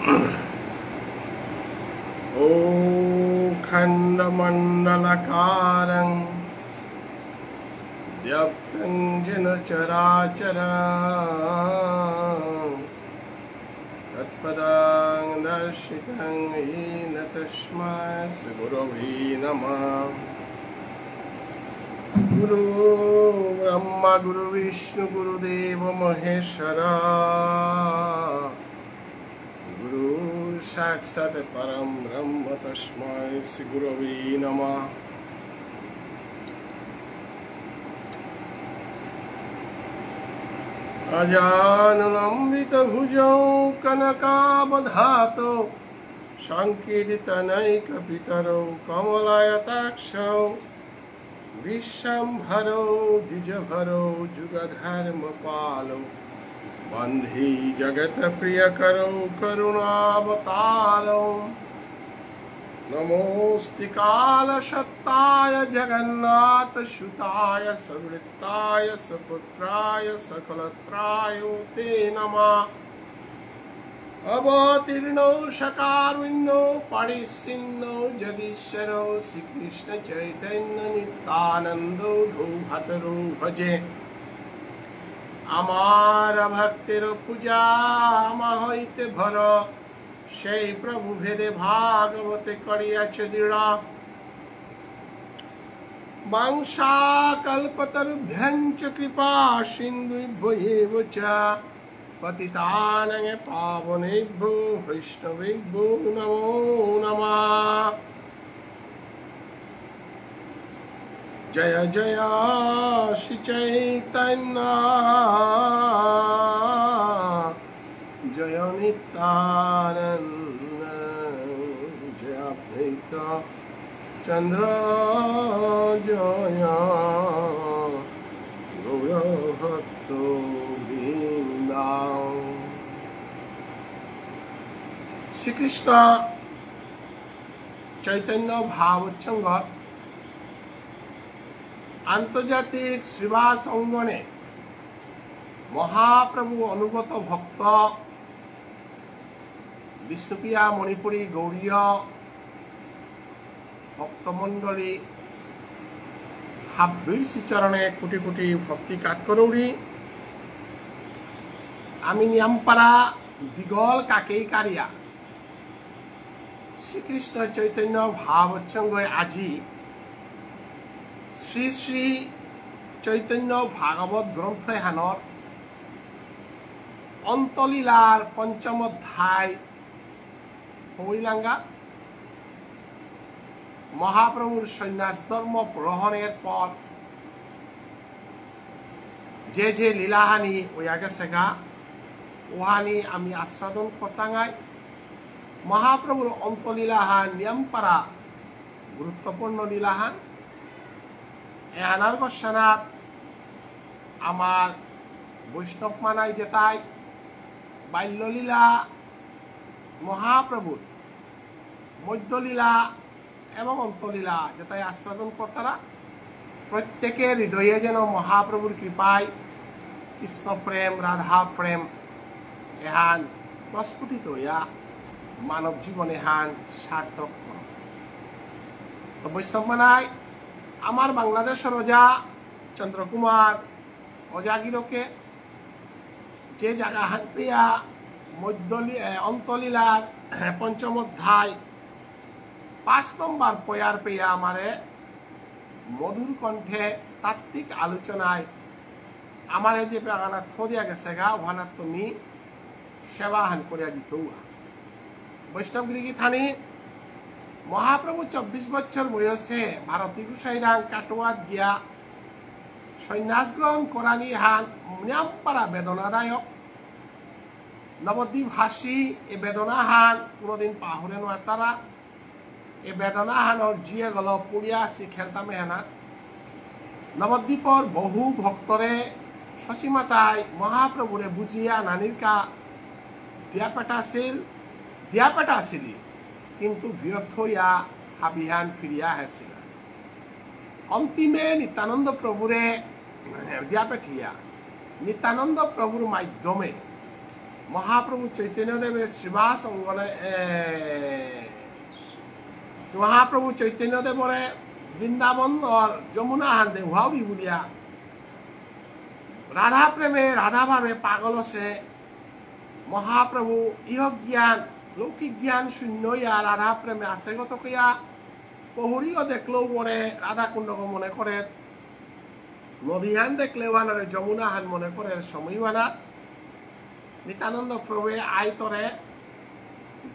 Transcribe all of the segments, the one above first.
ॐ खण्डमण्डलकारं व्याप्तं येन चराचरं तत्पदं दर्शितं येन तस्मै श्रीगुरवे नमः। गुरु ब्रह्मा गुरु विष्णु गुरुदेव महेश्वरा गुरु साक्षात् परम ब्रह्म तस्मै श्री गुरवे नमः। अजानुलम्बितभुजौ कनकावधातौ संकीर्तनैकपितरौ कमलायताक्षौ विश्वम्भरौ द्विजभरौ जुगधर्मपालौ वन्दे जगत्प्रियकरौ करुणावतारौ। नमोऽस्ति कालसत्ताय जगन्नाथसुताय संवृत्ताय सपुत्राय सकलत्राय ते नमः। अवतीर्णौ सकारुण्यौ परिच्छिन्नौ जगदीश्वरौ श्रीकृष्ण चैतन्य नित्यानन्दौ धूभतरौ भजे। আমার ভক্তের পূজা আমা হইতে ভর সেই প্রভু ভেদে ভাগবতে করিয়াছে দৃঢ়। বাংশা কল্পতরুভ্যঞ্চ কৃপা সিন্ধুভ্যেব চ পতিতানাং পাবনেভ্যো বৈষ্ণবেভ্যো নমো নমঃ। जय जय श्री चैतन्य जय नित्यानंद जय अद्वैत चंद्र जय गौरभक्तवृंद। श्री कृष्ण चैतन्य भावोत्संग আন্তর্জাতিক সেবাস অঙ্গনে মহাপ্রভু অনুগত ভক্ত বিষ্ণুপ্রিয়া মণিপুরী গৌড়ীয় ভক্তমণ্ডলী হাব্বির শ্রীচরণে কোটি কোটি ভক্তি কাজ করৌড়ি। আমি নিয়ামপাড়া দিগল কাকেই কারিয়া শ্রীকৃষ্ণ চৈতন্য ভাবোৎসঙ্গে আজি শ্রী শ্রী চৈতন্য ভাগবত গ্রন্থ এহানৰ অন্তলীলাৰ পঞ্চম অধ্যায় হইলাঙ্গা। মহাপ্রভুর সন্ন্যাস ধর্ম গ্রহণের পর যে যে লীলাহানি ওয়া গেছে গা ওহানি আমি আস্বাদন করতাঙ্গাই। মহাপ্রভুর অন্তলীলাহান নিয়মপাড়া গুরুত্বপূর্ণ লীলাহান এহানার গোস্বানাথ আমার বৈষ্ণব মানাই যেটাই বাল্যলীলা মহাপ্রভুর মধ্যলীলা এবং অন্তলীলা যেটাই আস্বাদন কর্তারা প্রত্যেকের হৃদয়ে যেন মহাপ্রভুর কৃপায় কৃষ্ণ প্রেম রাধা প্রেম এহান প্রস্ফুটিত হইয়া মানব জীবন এহান সার্থক। তো বৈষ্ণব মানাই আমার বাংলাদেশের ওজা চন্দ্রকুমার অজাগিরকে যে জায়গা হাত পেয়া অন্তলীলার পঞ্চম অধ্যায় 5 নম্বর পয়ার পেয়া আমারে মধুর কণ্ঠে তাত্ত্বিক আলোচনায় আমারে যে বাগানা থো দিয়া গেছে গা ওখানে তুমি সেবাহান করিয়া দিত। বৈষ্ণবগিরি থানি মহাপ্রভু 24 বছর বয়সে ভারতী গোসাইরাং কাটোয়াত গিয়া সন্ন্যাস গ্রহণ করানি হান নিয়ামপাড়া বেদনাদায়ক নবদ্বীপ হাসি এ বেদনা হান কোনোদিন পাহরে নোয়ার তারা এ বেদনা হানর জিয়ে গল পুড়িয়া আসি খেলতাম হেনা। নবদ্বীপর বহু ভক্তরে সচিমাতায় মহাপ্রভুরে বুঝিয়া নানিরকা দিয়া পেটাছিলি কিন্তু ব্যর্থ হইয়া হাবিহান ফিরিয়া আসিল। অন্তিমে নিত্যানন্দ প্রভুরে দিয়া পেঠিয়া নিত্যানন্দ প্রভুর মাধ্যমে মহাপ্রভু চৈতন্যদেবের শ্রীবাস অঙ্গনে মহাপ্রভু চৈতন্যদেবরে বৃন্দাবন যমুনা হান দেওয়াও বিবুলিয়া রাধা প্রেমে রাধা ভাবে পাগল সে মহাপ্রভু ইহ জ্ঞান লৌকিক জ্ঞান শূন্য ইয়া রাধা প্রেমে আছে গত কইয়া পহুরিও দেখলেও মনে রাধা কুণ্ডকে মনে করে নদীহান দেখলেও আনারে যমুনা হান মনে করে সময় আনা নিত্যানন্দ প্রভু আইতরে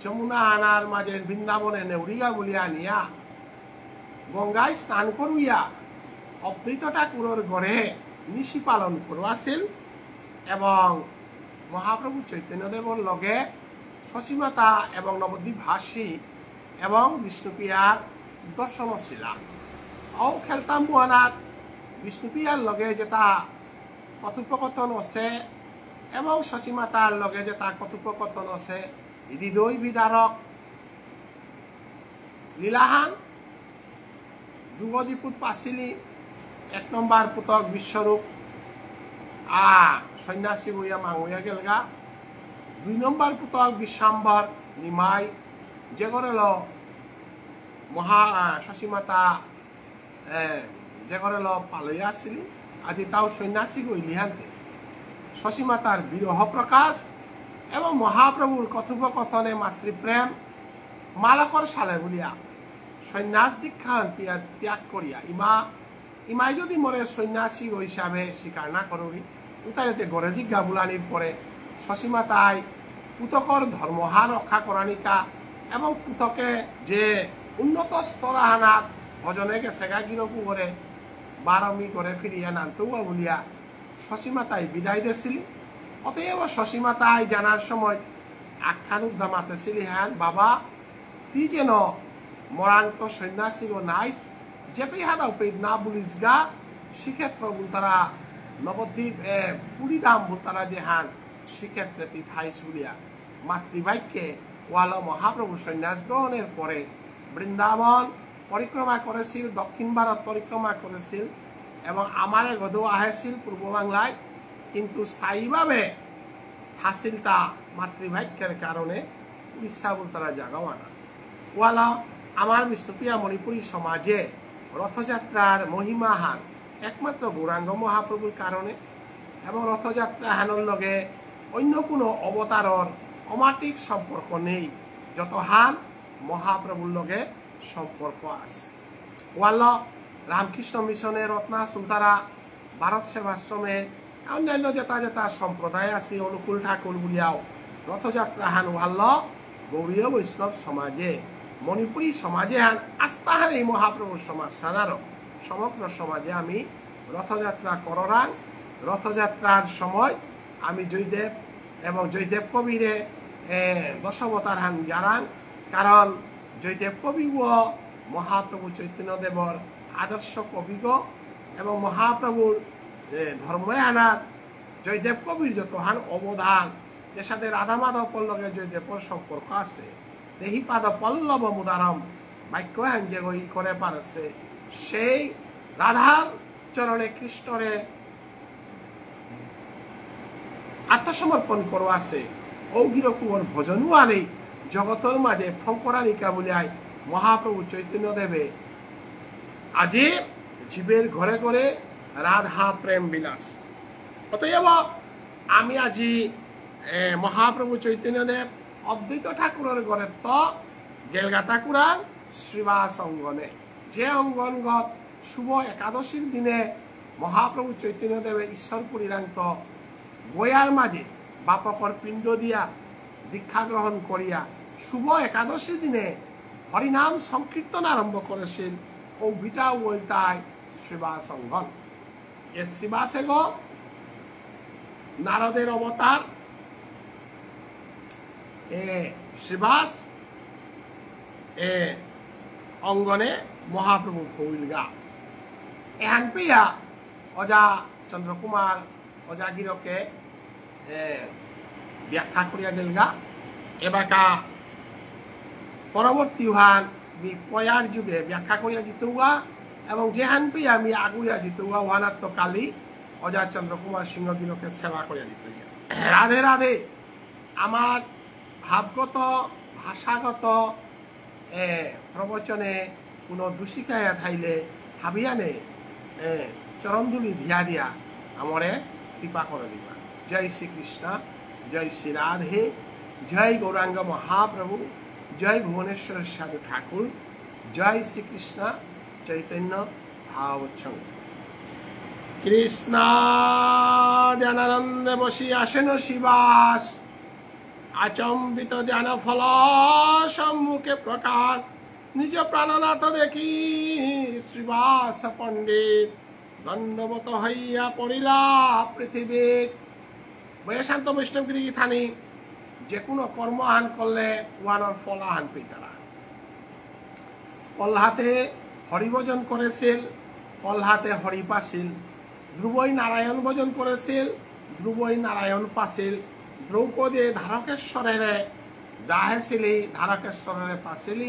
যমুনা আনার মাঝে বৃন্দাবনে নেউরিয়া বলিয়া নিয়া গঙ্গায় স্নান করিয়া অবৃত ঠাকুরের ঘরে নিশি পালন করছিল এবং মহাপ্রভু চৈতন্যদেবর লগে শশীমাতা এবং নবদ্বীপ ভাসী এবং বিষ্ণুপ্রিয়ার দর্শন ছিলা ও খেলতাম বুয়ানাত বিষ্ণুপ্রিয়ার লগে যেটা কথোপকথন আছে এবং শশীমাতার লগে যেটা কথোপকথন আছে হৃদয় বিদারক লীলাহান দুগজি পুত পাছিলি 1 নম্বর পুতক বিশ্বরূপ সন্ন্যাসী বইয়া মাঙুয়া গেলগা 2 নম্বর পুতক বিশ্বাম্বর নিমাই যে করেল মহা শশীমাতা যে করেল পালইয়া আসছিলি আজি তাও সন্ন্যাসী গইলি হানতে শশীমাতার বিরহ প্রকাশ এবং মহাপ্রভুর কথোপকথনে মাতৃপ্রেম মালকর সালে বলিয়া সন্ন্যাস দীক্ষা ত্যাগ করিয়া ইমাই যদি মরে সন্ন্যাসী হিসাবে স্বীকার না করি উতাইতে গড়ে জিজ্ঞা বুলানির পরে শশীমাতায় পুতকর ধর্মহার রক্ষা করানিকা এবং পুতকে যে উন্নত স্তরাহানাত ভজনে গেছে গিরকু করে বারমি করে ফিরিয়া নানতুয়া বলিয়া শশীমাতায় বিদায় দিছিলি অতএব শশীমাতায় জানার সময় আখ্যান উদ্দামাতেছিলি হ্যাঁ বাবা তুই যেন মরান্ত সন্ন্যাসী ও নাইস যেপি হাদাও পেদ না বুলিস গা শ্রীক্ষেত্র বুলতারা নবদ্বীপ পুরীধাম বুলতারা যে হান শ্রীক্ষেত্রে তুই থাইস বলিয়া মাতৃবাক্যে ওয়াল মহাপ্রভু সন্ন্যাস গ্রহণের পরে বৃন্দাবন পরিক্রমা করেছিল দক্ষিণ ভারত পরিক্রমা করেছিল এবং আমারে গদৌ আহেছিল পূর্ব বাংলায় কিন্তু স্থায়ীভাবে হাসিল তা মাতৃবাক্যের কারণে উড়িষ্যা বুলতারা জাগাওয়ানা ওয়ালা আমার বিষ্ণুপ্রিয়া মণিপুরী সমাজে রথযাত্রার মহিমা হান একমাত্র গৌরাঙ্গ মহাপ্রভুর কারণে এবং রথযাত্রা হানোর লগে অন্য কোনো অবতারর অমাটিক সম্পর্ক নেই যত হান মহাপ্রভুর লগে সম্পর্ক আছে ওয়াল রামকৃষ্ণ মিশনের রত্না সুলতারা ভারত সেবাশ্রমে অন্যান্য যেটা সম্প্রদায় আছে অনুকূল ঠাকুর বুলিয়াও রথযাত্রা হান ওয়াল গৌরীয় বৈষ্ণব সমাজে মণিপুরী সমাজে হান আস্থাহার এই মহাপ্রভুর সমাজ সারার সমগ্র সমাজে আমি রথযাত্রা কররাং রথযাত্রার সময় আমি জয়দেব এবং জয়দেব কবিরে দশবতার হান জারাং কারণ জয়দেব কবি ও মহাপ্রভু চৈতন্যদেবর আদর্শ কবিগ এবং মহাপ্রভুর ধর্ময়ানার জয়দেব কবির যত হান অবদান এর সাথে রাধা মাধব পল্লবের জয়দেবর সম্পর্ক আছে দেহি পাদ পল্লব মুদারম বাক্য হান যে করে পারছে সেই রাধার চরণে কৃষ্ণরে আত্মসমর্পণ করো আছে ঔগিরকুমর ভজনও আনেই জগতর মাঝে ফঙ্করানিকা বলিয়ায় মহাপ্রভু চৈতন্য দেবে আজি জীবের ঘরে ঘরে রাধা প্রেম বিলাস অতএব আমি আজি মহাপ্রভু চৈতন্য দেব অদ্বৈত ঠাকুরের ঘরে তো গেলগাতা কুরাং শ্রীবাস অঙ্গনে যে অঙ্গনগত শুভ একাদশীর দিনে মহাপ্রভু চৈতন্য দেবে ঈশ্বর পরিরান্ত গয়ার মাঝে বাপকর পিণ্ড দিয়া দীক্ষা গ্রহণ করিয়া শুভ একাদশীর দিনে হরিনাম সংকীর্তন আরম্ভ করেছেন ও ভিটা ওইটাই শ্রীবাস অঙ্গন এ শ্রীবাসে গো নারদের অবতার শ্রীবাস অঙ্গনে মহাপ্রভু কইলগা এহান পেয়া অজা চন্দ্রকুমার অজাগিরকে ব্যাখ্যা করিয়া গেলগা এবাকা পরবর্তী হান পয়ার যুগে ব্যাখ্যা করিয়া জিতুয়া এবং যেহান পেয়ে আমি আগুয়া জিতুয়া ওহানাত্ম কালী অজা চন্দ্রকুমার সিংহগিরকে সেবা করিয়া দিত রাধে রাধে আমার ভাবগত ভাষাগত প্রবচনে কোনো দূষিকায়া থাইলে হাবিয়ানে চরণদুলি দিয়া দিয়া আমরে কৃপা করে দিবা। জয় শ্রীকৃষ্ণ, জয় শ্রী রাধে, জয় গৌরাঙ্গ মহাপ্রভু, জয় ভুবনেশ্বর সাধু ঠাকুর, জয় শ্রীকৃষ্ণ চৈতন্য ভাবৎসঙ্গ। কৃষ্ণ ধ্যানানন্দে বসি আসেন শিবাস, আচম্বিত ধ্যান ফল সম্মুখে প্রকাশ, নিজ প্রাণনাথ দেখি শ্রীবাস পণ্ডিত, দণ্ডবত হইয়া পড়িলা পৃথিবী। বৈশান্ত বৈষ্ণবগিরি থানি যে কোনো কর্ম আহান করলে ওয়ানোর ফল আহান পেতারা। পল্লাতে হরিভজন করেছিল, পল্লাতে হরি পাছিল, ধ্রুবই নারায়ণ ভজন করেছিল, ধ্রুবই নারায়ণ পাছিল, দ্রৌপদী ধারকেশ্বরের দাহেছিলি, ধারকেশ্বরের পাছিলি,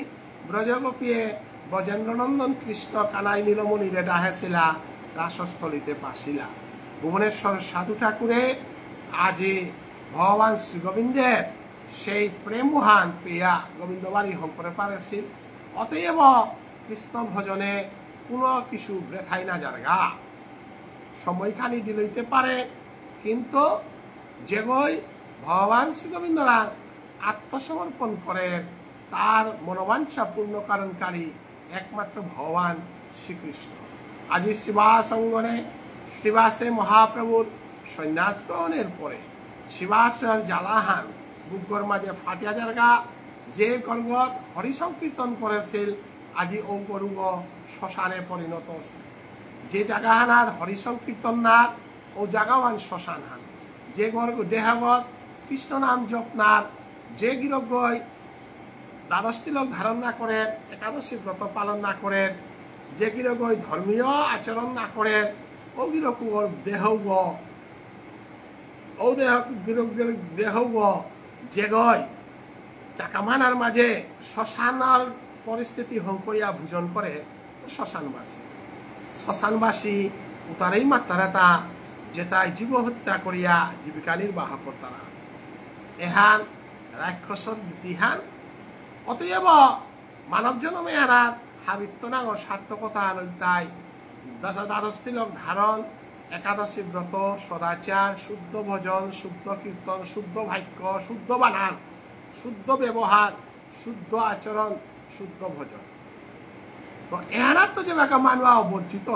ব্রজগোপীয়ে ব্রজেন্দ্রনন্দন কৃষ্ণ কানাই নীলমণিরে ডাহেছিলা, রাসস্থলিতে পাছিলা। ভুবনেশ্বর সাধু ঠাকুরে আজি ভগবান শ্রী গোবিন্দের সেই প্রেম মহান পেয়া গোবিন্দবাড়ি হংকরে পারেছিল। অতএব কৃষ্ণ ভজনে কোনো কিছু ব্রেথাই না জারগা, সময়খানি দিলইতে পারে, কিন্তু যেগই ভগবান শ্রী গোবিন্দরা আত্মসমর্পণ করে তার মনোবাঞ্ছা পূর্ণ কারণকারী একমাত্র ভগবান শ্রীকৃষ্ণ। আজি শিবাস অঙ্গনে শ্রীবাসে মহাপ্রভুর সন্ন্যাস গ্রহণের পরে শিবাসের জ্বালাহান বুকগর মাঝে ফাটিয়া জারগা। যে গর্গত হরিসংকীর্তন করেছিল আজি ও গরুগ শ্মশানে পরিণত হচ্ছে। যে জাগাহানার হরিসংকীর্তন নার ও জাগাওয়ান শ্মশান হান। যে গর্গ দেহাগত কৃষ্ণ নাম জপনার, যে গিরগই দ্বাদশ তিলক ধারণ না করে, একাদশী ব্রত পালন না করে, যে গিরগই ধর্মীয় আচরণ না করে, ও গিরকুর দেহগ ও দেহগ যেগই চাকামানার মাঝে শ্মশানার পরিস্থিতি হংকরিয়া ভোজন করে শ্মশানবাসী। শ্মশানবাসী উতারেই মাত্রাতা যেটাই জীব হত্যা করিয়া জীবিকা নির্বাহ করতারা। এহান রাক্ষসর নীতিহান। অতএব মানব জন্মে হারাত হাবিত্য নাঙর সার্থকতা লইতাই দ্বাদশ তিলক ধারণ, একাদশী ব্রত, সদাচার, শুদ্ধ ভজন, শুদ্ধ কীর্তন, শুদ্ধ বাক্য, শুদ্ধ বানান, শুদ্ধ ব্যবহার, শুদ্ধ আচরণ, শুদ্ধ ভজন। তো এহানার তো যে বাকা মানবা অবর্জিত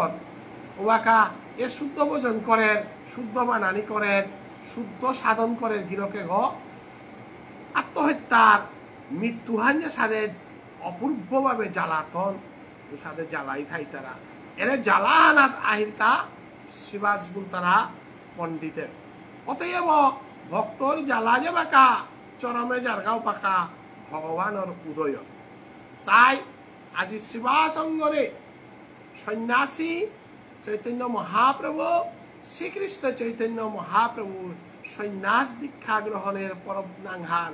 ওবাকা এ শুদ্ধ ভোজন করেন, শুদ্ধ বানানি করেন, শুদ্ধ সাধন করেন গিরকে গ আত্মহত্যার মৃত্যুহান্য সাথে অপূর্বভাবে জ্বালাতন সাথে জ্বালাই খাই তারা। এরে জ্বালাহানাত আহিরতা শিবাস তারা পণ্ডিতের। অতএব ভক্তর জ্বালা যে বাকা চরমে জারগাও পাকা ভগবানের উদয়। তাই আজি শিবাস অঙ্গনে সন্ন্যাসী চৈতন্য মহাপ্রভু শ্রীকৃষ্ণ চৈতন্য মহাপ্রভুর সন্ন্যাস দীক্ষা গ্রহণের পরব নাংহান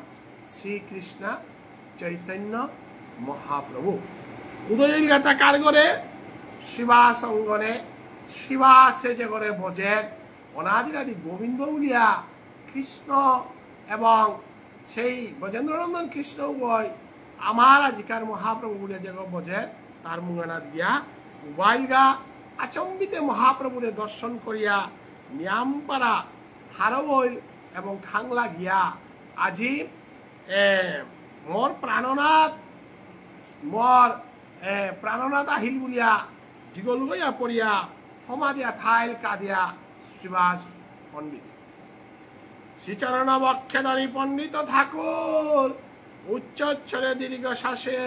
শ্রীকৃষ্ণ চৈতন্য মহাপ্রভু। উদয়ীর গাতা কার করে শিবাস অঙ্গনে শিবাসে যে করে বজেন অনাদিরাদি গোবিন্দ বলিয়া কৃষ্ণ এবং সেই ব্রজেন্দ্রনন্দন কৃষ্ণ বই আমার আজিকার মহাপ্রভু বলিয়া যে বজেন তার মুঙ্গানা দিয়া উবাইগা আচম্বিতে মহাপ্রভুরে দর্শন করিয়া নিয়ামপাড়া হারবইল এবং খাংলা গিয়া আজি মোর প্রাণনাথ আহিল বলিয়া দিগল গইয়া পড়িয়া সমাধিয়া থাইল কাদিয়া শ্রীবাস পণ্ডিত। শ্রীচরণ বক্ষে ধরি পণ্ডিত ঠাকুর উচ্চরে দীর্ঘ শ্বাসে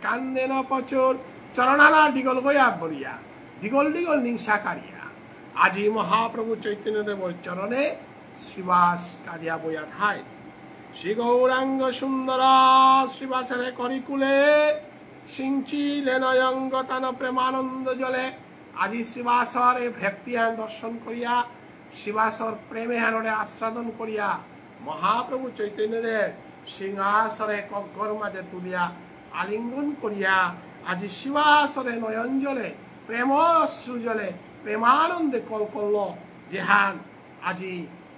কান্দেন প্রচুর চরণানা দিগল গইয়া পড়িয়া দিগল দিগল নিংসা কারিয়া আজি মহাপ্রভু চৈতন্য দেবর চরণে শ্রীবাস কাদিয়া বইয়া ঠাই। শ্রী গৌরাঙ্গ সুন্দর শ্রীবাসের করিকুলে সিঞ্চিলে নয়ঙ্গ তান প্রেমানন্দ জলে আজি শিবাসর এই ভক্তিহান দর্শন করিয়া শিবাসর প্রেমে হানরে আস্বাদন করিয়া মহাপ্রভু চৈতন্যদেব সিংহাসরে কগ্গর মাঝে তুলিয়া আলিঙ্গন করিয়া আজি শিবাসরে নয়ন জলে প্রেম অশ্রু জলে প্রেমানন্দে কল করল যেহান আজি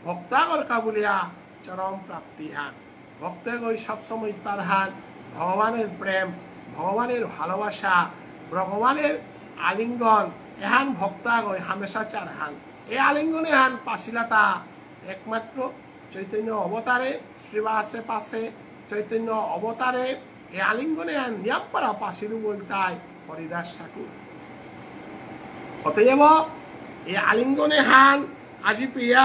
ভক্তাগর কাবুলিয়া চরম প্রাপ্তি হান। ভক্তে গই সবসময় তার হান ভগবানের প্রেম, ভগবানের ভালোবাসা, ভগবানের আলিঙ্গন এহান ভক্তা গই হামেশা চার হান। এই আলিঙ্গনে হান পাশিলাতা একমাত্র চৈতন্য অবতারে শ্রীবাসে পাশে চৈতন্য অবতারে এই আলিঙ্গনে হান নিয়ামপাড়া পাশিরু বলতায় হরিদাস ঠাকুর। অতএব এই আলিঙ্গনে হান আজি প্রিয়া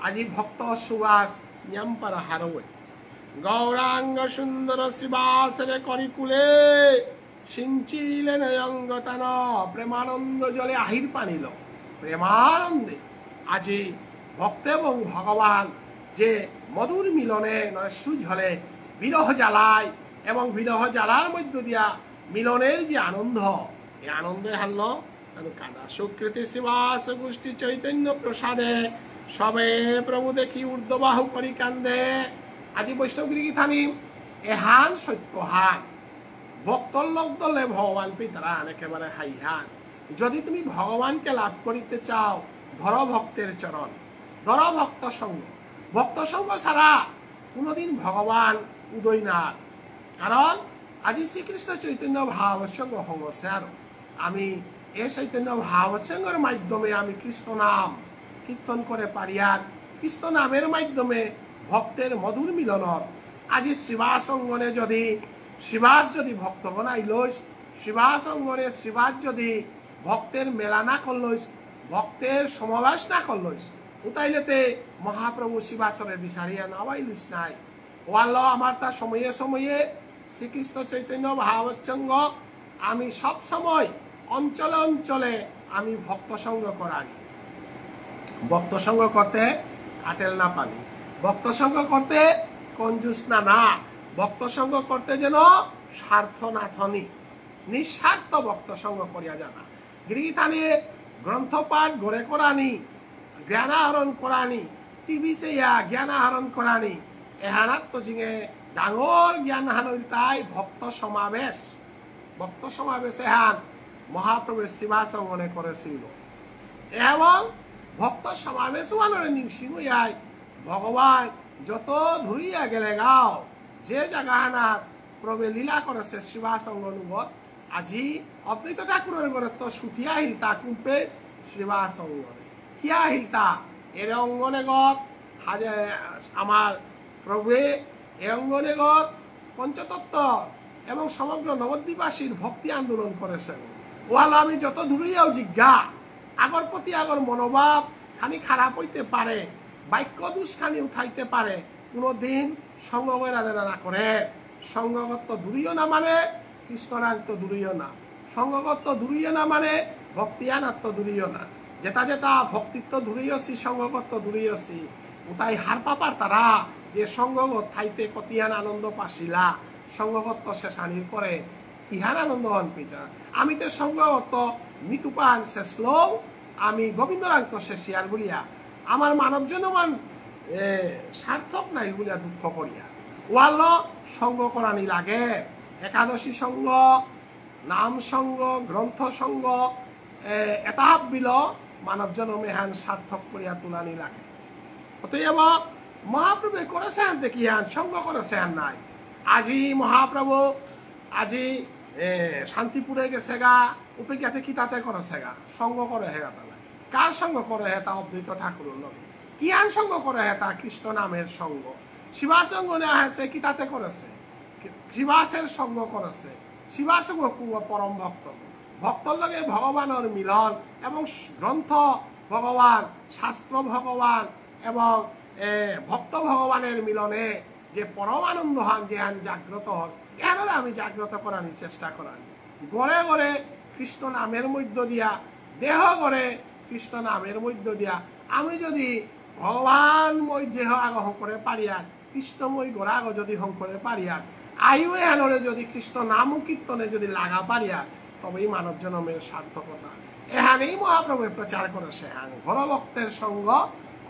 আজি ভক্ত সুবাস নিয়ামপাড়া হারবই। গৌরাঙ্গ সুন্দর শিবাসরে করিকুলে সিঞ্চিলে নয়ঙ্গতান প্রেমানন্দ জলে আহির পানিল। প্রেমানন্দে আজি ভক্ত এবং ভগবান যে মধুর মিলনে নয় সুঝলে বিরহ জ্বালায় এবং বিরহ জ্বালার মধ্য দিয়া মিলনের যে আনন্দ, এই আনন্দে হারল কাদা সুকৃতি শিবাস গোষ্ঠী চৈতন্য প্রসাদে সবে প্রভু দেখি ঊর্ধ্ববাহু করি কান্দে। আজি বৈষ্ণবগিরি থানি এহান সত্যহান ভক্তর লোক দলে ভগবান পিতরান একেবারে হাইহান। যদি তুমি ভগবানকে লাভ করিতে চাও ধর ভক্তের চরণ, ধর ভক্ত সঙ্গ। ভক্ত সঙ্গ ছাড়া কোনোদিন ভগবান উদয় না। কারণ আজি শ্রীকৃষ্ণ চৈতন্য ভাবসঙ্গ হংসে আর আমি এই চৈতন্য ভাবসঙ্গের মাধ্যমে আমি কৃষ্ণ নাম কীর্তন করে পারি। আর কৃষ্ণ নামের মাধ্যমে ভক্তের মধুর মিলনর আজি শ্রীবাস অঙ্গনে যদি শিবাস যদি ভক্ত বনাই লইস, শিবাস অঙ্গনে শিবাস যদি ভক্তের মেলা না করলইস, ভক্তের সমাবেশ না করলইস, উতাইলেতে মহাপ্রভু শিবাসরে বিচারিয়া নাবাইলিস নাই। ওয়াল্ল আমার তা সময়ে সময়ে শ্রীকৃষ্ণ চৈতন্য ভাবচ্ছঙ্গ আমি সব সময় অঞ্চলে অঞ্চলে আমি ভক্ত সঙ্গ করাই। ভক্ত সঙ্গ করতে আটেল না পানি, ভক্ত সঙ্গ করতে কঞ্জুস না না, ভক্ত সঙ্গ করতে যেন স্বার্থ না থনি, নিঃস্বার্থ ভক্ত সঙ্গ করিয়া জানা। গৃহীথানে গ্রন্থপাঠ গড়ে করানি, জ্ঞান আহরণ করানি, টিভি চেয়া জ্ঞান আহরণ করানি, এহানাত তো জিঙে ডাঙর জ্ঞান হানই তাই ভক্ত সমাবেশ। ভক্ত সমাবেশ এহান মহাপ্রভুর শিবাস অঙ্গনে করেছিল এবং ভক্ত সমাবেশ ওয়ানরে নিংসিংয়াই ভগবান যত ধুইয়া গেলে গাও যে জায়গাহানার প্রভে লীলা করেছে শিবাস অঙ্গনুগত আজি অদ্বৈত ঠাকুরের ঘরে তো সুঠিয়া হিলতা কুম্পে শিবাস অঙ্গনে কিয়া হিলতা এর অঙ্গনে গত হাজে আমার প্রভে এ অঙ্গনে গত পঞ্চতত্ত্ব এবং সমগ্র নবদ্বীপবাসীর ভক্তি আন্দোলন করেছেন। ওয়াল আমি যত দূরেও জিজ্ঞা আগর প্রতি আগর মনোভাব খানি খারাপ হইতে পারে, বাক্য দুষ্খানি উঠাইতে পারে, কোনদিন সঙ্গ না করে। সঙ্গগত দূরিও না মানে কৃষ্ণরান্ত দূরিও না, সঙ্গগত দূরিও না মানে ভক্তিয়ানাত্ম দূরিও না। যেটা যেটা ভক্তিত্ব দূরিয়সি সঙ্গগত দূরিয়সি উতাই হার পাপার তারা যে সঙ্গগত থাইতে কতিয়ান আনন্দ পাশিলা সঙ্গগত শেষানির পরে ইহার আনন্দ হন পিতা। আমি তো সঙ্গগত নিকুপান শেষল আমি গোবিন্দরান্ত শেষিয়ার বলিয়া আমার মানব জনমান সার্থক নাই বলিয়া দুঃখ করিয়া ওয়াল সঙ্গ করানি লাগে। একাদশী সঙ্গ, নাম সঙ্গ, গ্রন্থ সঙ্গ এটা বিল মানব জনমে হান সার্থক করিয়া তুলানি লাগে। অতএব মহাপ্রভু করেছেন দেখি হান সঙ্গ করেছেন নাই। আজি মহাপ্রভু আজি শান্তিপুরে গেছে গা উপেক্ষাতে কি তাতে করেছে গা সঙ্গ করে হে তালা কার সঙ্গ করে হে তা অদ্বৈত ঠাকুরের লগে কি আন সঙ্গ করে হে তা কৃষ্ণ নামের সঙ্গ। শিবাস অঙ্গনে আহেছে কি তাতে করেছে শিবাসের সঙ্গ করেছে। শিবাস পরম ভক্ত ভক্তর লগে ভগবানের মিলন এবং গ্রন্থ ভগবান শাস্ত্র ভগবান এবং ভক্ত ভগবানের মিলনে যে পরম আনন্দ হন যে হান জাগ্রত হন এর আমি জাগ্রত করার চেষ্টা করানি। গড়ে গড়ে কৃষ্ণ নামের মধ্য দিয়া দেহ গড়ে কৃষ্ণ নামের মধ্য দিয়া আমি যদি ভগবানময় দেহ আগহ করে পারিয়া কৃষ্ণময় গোড়াগ যদি হং করে পারিয়া আয়ু এহানরে যদি কৃষ্ণ নাম কীর্তনে যদি লাগা পারিয়া তবেই মানব জনমের সার্থকতা। এহানেই মহাপ্রভু প্রচার করেছে হান ঘর ভক্তের সঙ্গ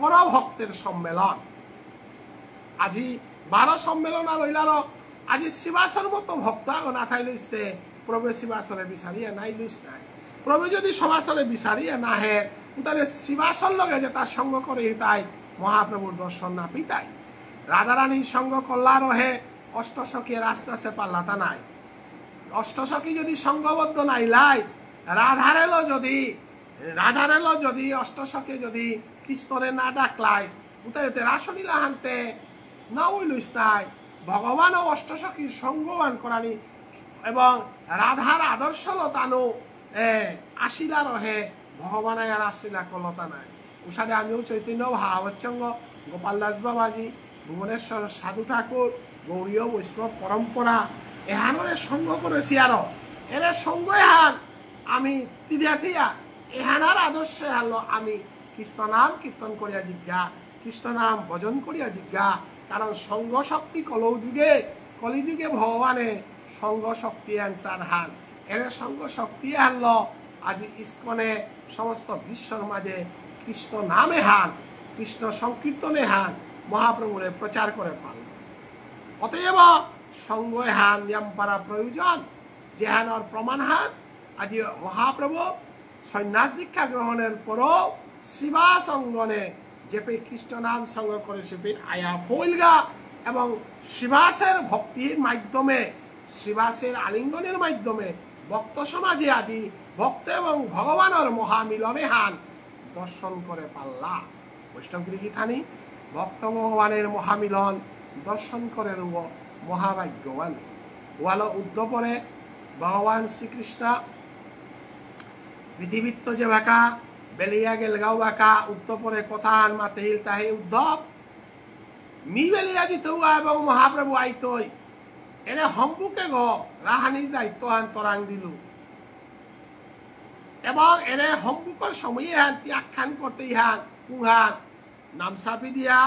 কর ভক্তের সম্মেলন। আজি 12 সম্মেলন আর হইলার আজি শিবাসর মতো ভক্ত আগ না থাই লইতে প্রভু শিবাসরে বিচারিয়া নাই লইস নাই। প্রভু যদি সবাসরে বিচারিয়া না হে তাহলে শিবাসর লগে যে তার সঙ্গ করে তাই মহাপ্রভুর দর্শন না পিতাই। রাধারানীর সঙ্গ করলা রহে অষ্টসখী রাস্তা সে পাল্লাতা নাই অষ্টসখী যদি সঙ্গবদ্ধ নাই লাইস রাধারেলো যদি অষ্টসখী যদি কৃষ্ণরে না ডাকলাইস উতাইতে রাসলীলা হানতে না উইলুস নাই ভগবান ও অষ্টসখীর সঙ্গবান করানি এবং রাধার আদর্শ লতানো আসিলা রহে ভগবান আর আসিলা কলতা নাই উষাদে আমিও চৈতন্য ভাবচ্ছঙ্গ গোপাল দাস বাবাজি ভুবনেশ্বর সাধু ঠাকুর গৌরীয় বৈষ্ণব পরম্পরা এহানরে সঙ্গ করেছি আরো এরে সঙ্গ এহান আমি থিয়া এহানার আদর্শে হালো আমি কৃষ্ণ নাম কীর্তন করিয়া জিজ্ঞা কৃষ্ণ নাম ভজন করিয়া জিজ্ঞা কারণ সঙ্গ শক্তি কলিযুগে ভগবানে সঙ্গ শক্তি আনসার হান এর সঙ্গ শক্তি হানলো আজি ইস্কনে সমস্ত বিশ্বর মাঝে কৃষ্ণ নামে হান কৃষ্ণ সংকীর্তনে হান মহাপ্রভুরে প্রচার করে পাল অতএব সঙ্গ হান নিয়ম পারা প্রয়োজন যে হানর প্রমাণ হান আজি মহাপ্রভু সন্ন্যাস দীক্ষা গ্রহণের পরও শিবাস অঙ্গনে যেপে কৃষ্ণ নাম সঙ্গ করে সেপে আয়া ফইলগা এবং শিবাসের ভক্তির মাধ্যমে শিবাসের আলিঙ্গনের মাধ্যমে ভক্ত সমাজে আদি ভক্ত এবং ভগবানের মহামিলনে হান দর্শন করে পাল্লা বৈষ্ণবগিরি গীতানি ভক্ত ভগবানের মহামিলন দর্শন করে রুব মহাভাগ্যবান ওয়াল উদ্ধপরে ভগবান শ্রীকৃষ্ণ পৃথিবীত্ব যে বাঁকা বেলিয়া গেলগাঁও বাঁকা উদ্ধপরে কথা আন মাতেহিল তাহে উদ্ধব মি বেলিয়া জিতুয়া এবং মহাপ্রভু আইতই এনে সম্পুকে গ রাহানির দায়িত্ব আন তরাং দিলু এবং এনে সম্পুকর সময়ে হান ত্যাখ্যান করতে ইহান কুহান নামসাপি দিয়া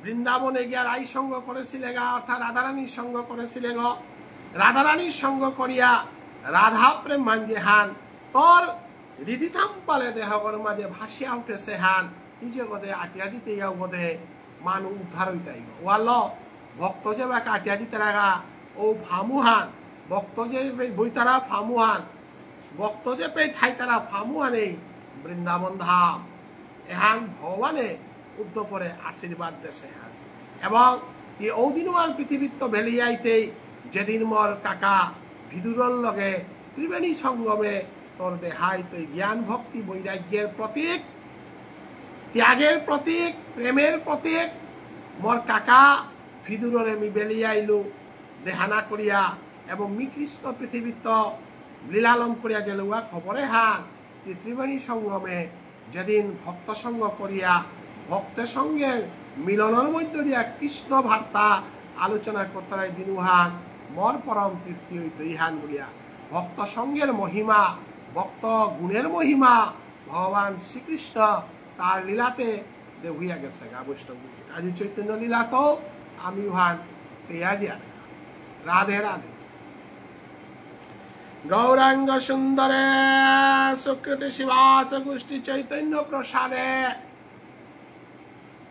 বৃন্দাবনে গিয়া রাই সঙ্গ করেছিলে গা অর্থাৎ রাধারানীর সঙ্গ করেছিলে গ রাধারানীর সঙ্গ করিয়া রাধা প্রেম মাঞ্জে হান তোর রিদিথাম পালে দেহগর মাঝে ভাসিয়া উঠেছে হান নিজে গদে আটিয়া দিতে ইয়াও গদে মানু উদ্ধার হইতাই ওয়াল ভক্ত যে বা কাটিয়া দিতে রাগা ও ফামুহান ভক্ত যে বইতারা ফামুহান ভক্ত যে পে থাই তারা ফামুহান এই বৃন্দাবন ধাম এহান ভগবানে উদ্ধপরে আশীর্বাদ দেশে হান এবং ঔদিনওয়ান পৃথিবীত্ব ভেলিয়াইতেই যেদিন মর কাকা ভিদুরর লগে ত্রিবেণী সঙ্গমে তোর দেহাই তুই জ্ঞান ভক্তি বৈরাগ্যের প্রতীক ত্যাগের প্রতীক প্রেমের প্রতীক মোর কাকা ভিদুররে মি বেলিয়াইলু দেহানা করিয়া এবং মি কৃষ্ণ পৃথিবীত্ব লীলালম করিয়া গেলুয়া খবরে হান ত্রিবেণী সঙ্গমে যেদিন ভক্ত সঙ্গ করিয়া ভক্তের সঙ্গে মিলনের মধ্য দিয়া কৃষ্ণ বার্তা আলোচনা করতে দিনুহান মর পরম তৃপ্তি হইত ইহান বলিয়া ভক্ত সঙ্গের মহিমা ভক্ত গুণের মহিমা ভগবান শ্রীকৃষ্ণ তার লীলাতে দেহুইয়া গেছে গা বৈষ্ণব আজি চৈতন্য লীলা তো আমি উহান পেয়াজি আনে রাধে রাধে গৌরাঙ্গ সুন্দরে সুকৃতি শিবাস গোষ্ঠী চৈতন্য প্রসাদে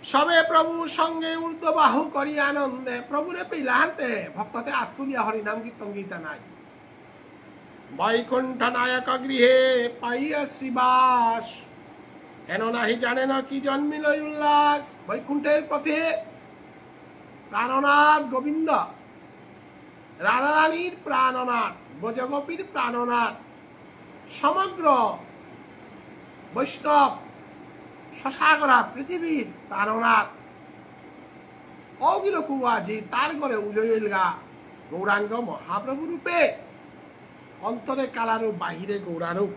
সবে প্রভু সঙ্গে ঊর্ধ্ববাহু করি আনন্দে প্রভুরে পেলাহান্তে ভক্ততে আত্মলিয়া হরিনাম কীর্তন গীতা নাই বৈকুণ্ঠ নায়ক গৃহে পাইয়া শ্রীবাস এন নাহি জানে না কি জন্মিল উল্লাস বৈকুণ্ঠের পথে প্রাণনাথ গোবিন্দ রাধারানীর প্রাণনাথ ব্রজগোপীর প্রাণনাথ সমগ্র বৈষ্ণব শশাগরা পৃথিবীর প্রাণনাথ অগিরকু আজি তার ঘরে উজয়লগা গৌরাঙ্গ মহাপ্রভু রূপে অন্তরে কালারূপ বাহিরে গৌরারূপ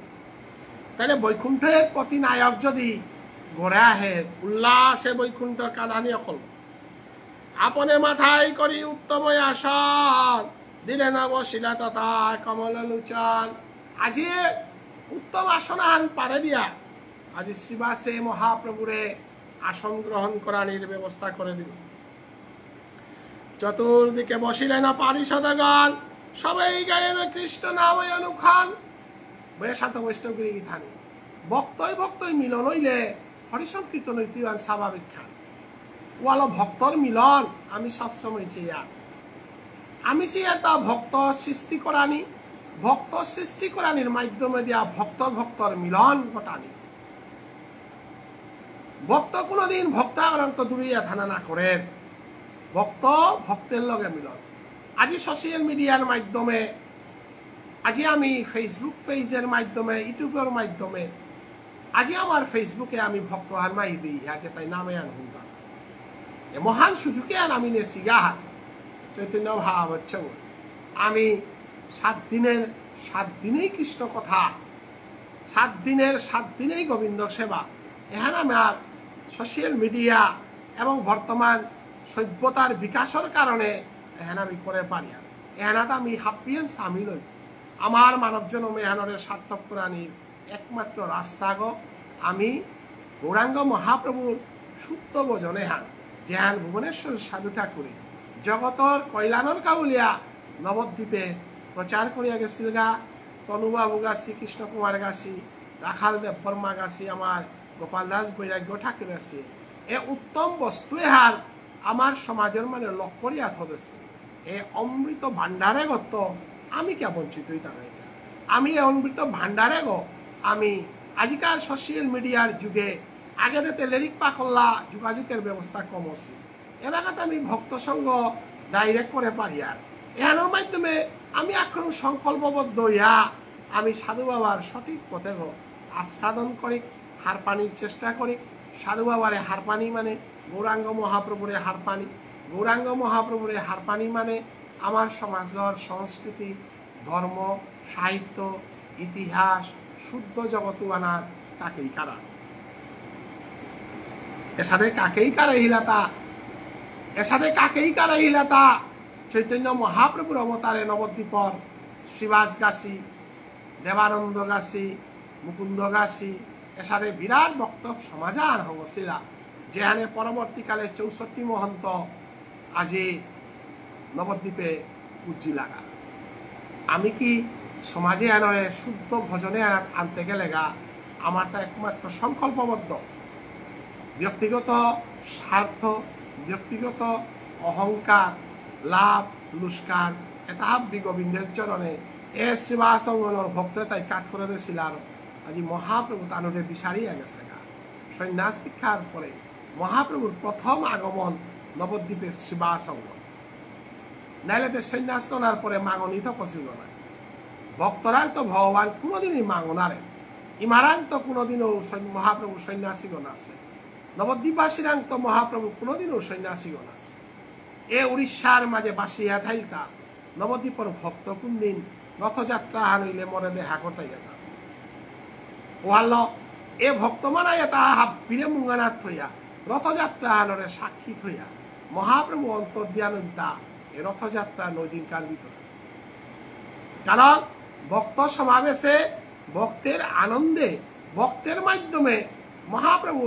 তাহলে বৈকুণ্ঠের প্রতি নায়ক যদি ঘরে আহে উল্লাসে বৈকুণ্ঠ কাঁদানি অকল আপনে মাথায় করি উত্তম আসন দিলে না বসিলা তথা কমল লোচন আজি উত্তম আসন আন পারে দিয়া আজি শ্রীবাসে মহাপ্রভুরে আসন গ্রহণ করানির ব্যবস্থা করে দিল চতুর্দিকে বসিলেন পারিষদগণ সবাই গায়েন কৃষ্ণ নাম অনুখান বৈশাত বৈষ্ণবগিরি গীতানি ভক্তই মিলন হইলে হরিসংকীর্তন ঐতিহান স্বাভাবিক খান ওয়ালো ভক্তর মিলন আমি সবসময় চেয়া আমি চেয়ে তা ভক্ত সৃষ্টি করানি ভক্ত সৃষ্টি করানির মাধ্যমে দিয়া ভক্তর মিলন ঘটানি ভক্ত কোনদিন ভক্তাগ্রান্ত দূরিয়া ধানা না করেন ভক্ত ভক্তের লগে মিলন। আজি সোশ্যাল মিডিয়ার মাধ্যমে, আজি আমি ফেসবুক পেজের মাধ্যমে, ইউটিউবের মাধ্যমে, আজি আমার ফেসবুকে আমি ভক্ত আর মাই দিই ইয়াকে তাই নামে আন হুঙ্গা এ মহান সুযোগে আন আমি নেছি গাহার চৈতন্য ভাব হচ্ছে আমি 7 দিনেই কৃষ্ণ কথা, 7 দিনেই গোবিন্দ সেবা। এখানে আমার সোশ্যাল মিডিয়া এবং বর্তমান সভ্যতার বিকাশের কারণে এখানে আমি করে পারি। এখানে আমি হাপ্পিয়েন সামিল হই। আমার মানব জনম এহানরের সার্থক প্রাণীর একমাত্র রাস্তা গো আমি গৌরাঙ্গ মহাপ্রভুর সুপ্ত ভজনে হান যেহান ভুবনেশ্বর সাধু ঠাকুরে জগতর কল্যাণর কাবুলিয়া নবদ্বীপে প্রচার করিয়া গেছিল গা। তনুবাবু গাছি, কৃষ্ণ কুমার গাছি, রাখাল দেব বর্মা গাছি, আমার গোপাল দাস বৈরাগ্য ঠাকুর আছে। এ উত্তম বস্তু এহার আমার সমাজের মানে লক্ষ্য করিয়া ধরেছে। এ অমৃত ভাণ্ডারে গত আমি কে বঞ্চিত হইতাম। আমি এ অমৃত ভাণ্ডারে গো আমি আজিকার সোশ্যাল মিডিয়ার যুগে আগে দিতে লেরিক পাকল্লা যোগাযোগের ব্যবস্থা কম আছে। এলাকাতে আমি ভক্ত সঙ্গ ডাইরেক্ট করে পারি। আর এহানোর মাধ্যমে আমি এখন সংকল্পবদ্ধ হইয়া আমি সাধু বাবার সঠিক পথে আস্বাদন করি, হার পানির চেষ্টা করি। সাধু বাবারে হার পানি মানে গৌরাঙ্গ মহাপ্রভুরে হার পানি, গৌরাঙ্গ মহাপ্রভুরে হার পানি মানে আমার সমাজের সংস্কৃতি, ধর্ম, সাহিত্য, ইতিহাস শুদ্ধ জগতু আনার কাকেই কারা এর সাথে কাকেই কারা হিলাতা, এর সাথে কাকেই কারা হিলাতা চৈতন্য মহাপ্রভুর অবতারে নবদ্বীপর শ্রীবাস গাছি, দেবানন্দ গাছি, মুকুন্দ গাছি এর সাথে বিরাট বক্তব্য সমাজার হংসিলা যেখানে পরবর্তীকালে 64 মহন্ত আজি নবদ্বীপে উজ্জি লাগা। আমি কি সমাজে আনরে শুদ্ধ ভজনে আনতে গেলে গা আমার তা একমাত্র সংকল্পবদ্ধ ব্যক্তিগত স্বার্থ, ব্যক্তিগত অহংকার, লাভ লুস্কার এটা হাব্বি গোবিন্দের চরণে এ শ্রীবাসঙ্গনের ভক্ত তাই কাঠ করে দিয়েছিল। আর আজি মহাপ্রভু তানুরে বিচারিয়া গেছে গা। সন্ন্যাস দীক্ষার পরে মহাপ্রভুর প্রথম আগমন নবদ্বীপে শ্রীবাসঙ্গ, নাইলেতে সন্ন্যাস নেওয়ার পরে মাগনি তো পছিল না। ভক্তরাং তো ভগবান কোনোদিনই মাগনারে, ইমারাং তো কোনোদিনও মহাপ্রভু সন্ন্যাসীগণ আছে, নবদ্বীপবাসীরাং তো মহাপ্রভু কোনোদিনও সন্ন্যাসীগণ আছে। এ উড়িষ্যার মাঝে বাসিয়া থাইলতা নবদ্বীপর ভক্ত কোনদিন রথযাত্রা হারইলে মরে দেখা করতে যেত ওয়াল এ ভক্ত মানাই এটা হাবিরে মুঙ্গানাথ থইয়া রথযাত্রা আনরে সাক্ষী থইয়া মহাপ্রভু অন্তর্দিয়ানন্তা এ রথযাত্রা নৈদিন কাল ভিতরে। কারণ ভক্ত সমাবেশে ভক্তের আনন্দে ভক্তের মাধ্যমে মহাপ্রভু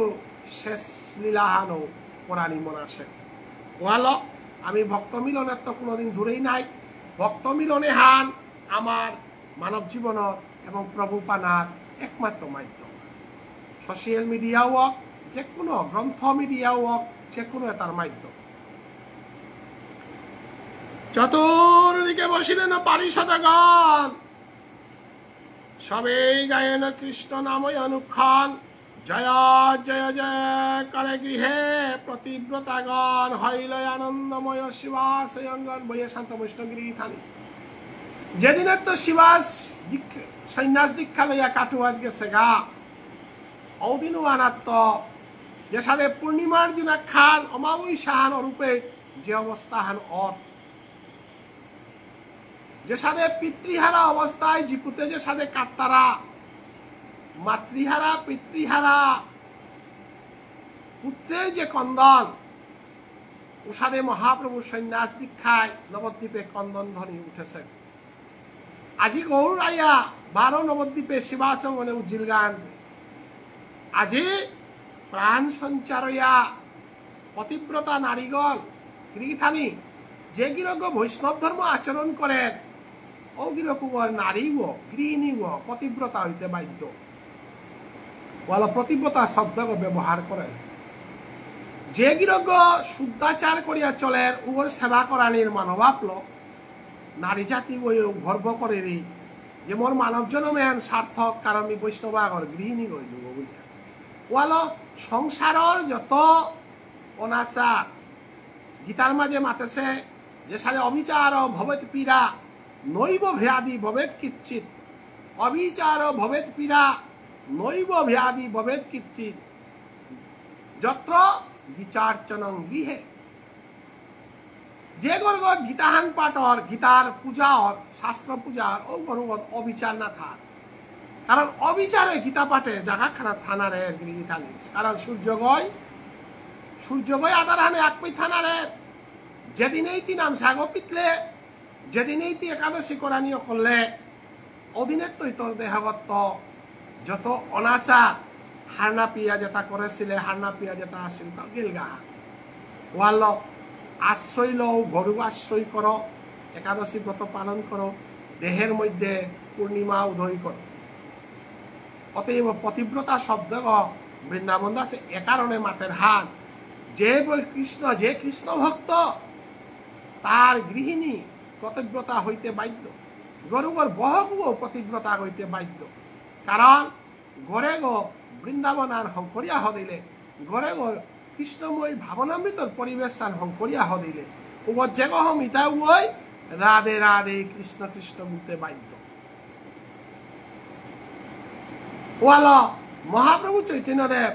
শেষ লীলাহানো পরাণী মনাসে ওয়াল আমি ভক্ত মিলনের তো কোনোদিন দূরেই নাই। ভক্ত মিলনে হান আমার মানব জীবন এবং প্রভু পানার একমাত্র মাধ্যম। সোশ্যাল মিডিয়াও হোক, যে কোনো গ্রন্থ মিডিয়াও হোক, যে কোনো এটার মাধ্যম। চতুর্দিকে বসিলেন পারিষদগণ, সবেই গায়েন কৃষ্ণ নামই অনুক্ষণ। জয় জয় জয় করে গৃহে প্রতিব্রতাগণ, হইল আনন্দময় শিবাস অঙ্গন বইয়ে শান্ত বৈষ্ণগিরি থানি। যেদিনের তো শিবাস সন্ন্যাস দীক্ষা লইয়া কাটুয়াত গেছে গা, অদিনও আনাত্ম যে সাথে পূর্ণিমার দিন খান অমাবস্যাহান অরূপে যে অবস্থা হান যে সাথে পিতৃহারা অবস্থায় জিপুতে যে সাথে কাটতারা মাতৃহারা পিতৃহারা পুত্রের যে কন্দন ও সাথে মহাপ্রভু সন্ন্যাস দীক্ষায় নবদ্বীপে কন্দন ধ্বনি উঠেছে। আজি গৌর আইয়া 12 নবদ্বীপে শিবাচমনে উজ্জিল গান। আজি প্রাণ সঞ্চারয়া পতিব্রতা নারীগণ গৃহীথানি যে গিরজ্ঞ বৈষ্ণব ধর্ম আচরণ করেন ও গিরকুগর নারীও গৃহিণীও পতিব্রতা হইতে বাধ্য। বলো পতিব্রতা শব্দ ব্যবহার করেন। যে গিরজ্ঞ শুদ্ধাচার করিয়া চলেন উগর সেবা করানির মানবাপ্ল নারী জাতি গর্ব করে যে মোর মানব জনমেন সার্থক কারণ আমি বৈষ্ণবাগর গৃহিণী গইল বুঝা। ওয়াল সংসারের যত অনাচার গীতার মাঝে মাতেছে যে সালে অবিচার ভবেত পীড়া নৈব ভ্যাধি ভবেত কিচ্ছিত, অবিচার ভবেত পীড়া নৈব ভ্যাধি ভবেত কিচ্ছিত যত্র গীতার্চনং গৃহে। যে গর্গত গীতাহান পাঠর গীতার পূজার শাস্ত্র পূজার ও গর্গত অবিচার না থাক, কারণ অবিচারে গীতা পাঠে জাগা খানা থানারে গৃহী থানি, কারণ সূর্যগয় আদার হানে একই থানারে যেদিনেই তি নাম সাগ পিতলে, যেদিনেই তি একাদশী করানীয় করলে অদিনের তৈ তোর দেহগত যত অনাচা হারনা পিয়া যেটা করেছিলে, হারনা পিয়া যেটা আসছিল তা গেলগা। ওয়াল আশ্রয় লও, গরু আশ্রয় করো, একাদশী ব্রত পালন করো, দেহের মধ্যে পূর্ণিমা উদয় করো। অতএব পতিব্রতা শব্দ বৃন্দাবন দাসে এ কারণে মাতের হাত যে কৃষ্ণ, যে কৃষ্ণ ভক্ত তার গৃহিণী পতিব্রতা হইতে বাধ্য, গরুগর বহগুও পতিব্রতা হইতে বাধ্য। কারণ গড়ে গো বৃন্দাবন আর হংকরিয়া হদিলে, গড়ে গো কৃষ্ণময় ভাবনামৃতর পরিবেশ স্থান হংকরিয়া হদিলে উগর যে গহম ইটা উই রাধে রাধে কৃষ্ণ কৃষ্ণ বলতে বাধ্য। ওয়াল মহাপ্রভু চৈতন্যদেব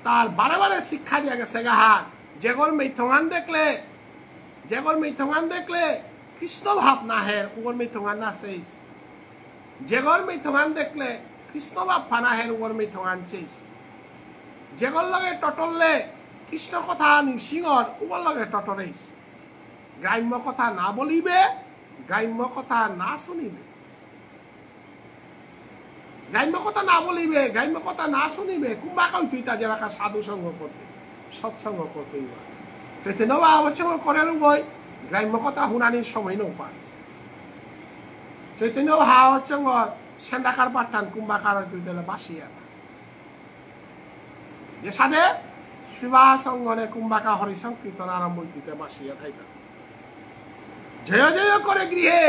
তার বারে বারে শিক্ষা দিয়ে গেছে গাহার যেগর মেথঙ্গান দেখলে, যেগর মেথঙ্গান দেখলে কৃষ্ণ ভাব না হের উগর মেথঙ্গান না শেষ, যেগর মেথঙ্গান দেখলে কৃষ্ণ ভাব ফানা হের উগর মেথঙ্গান শেষ, যেগর লগে টটললে কৃষ্ণ কথা নৃসিংহর উগর লগে টটরেইস। গ্রাম্য কথা না বলিবে, গ্রাম্য কথা না শুনিবে, গ্রাম্য কথা না বলিবে, গ্রাম্য কথা না শুনিবে। কুম্বাকাল তুই তা যেবা সাধু সঙ্গ করতে, সৎসঙ্গ করতে চৈতন্য বা অবসঙ্গ করে বই গ্রাম্য কথা শুনানির সময় নৌ পায়। চৈতন্য ভা অবসঙ্গ সেন্দাকার পাঠান কুম্বাকার তুই দিলে বাসিয়া যে সাধে শিবা সঙ্গনে কুম্বাকা হরিসংকীর্তন আরম্ভ হইতে বাসিয়া থাইতা। জয় জয় করে গৃহে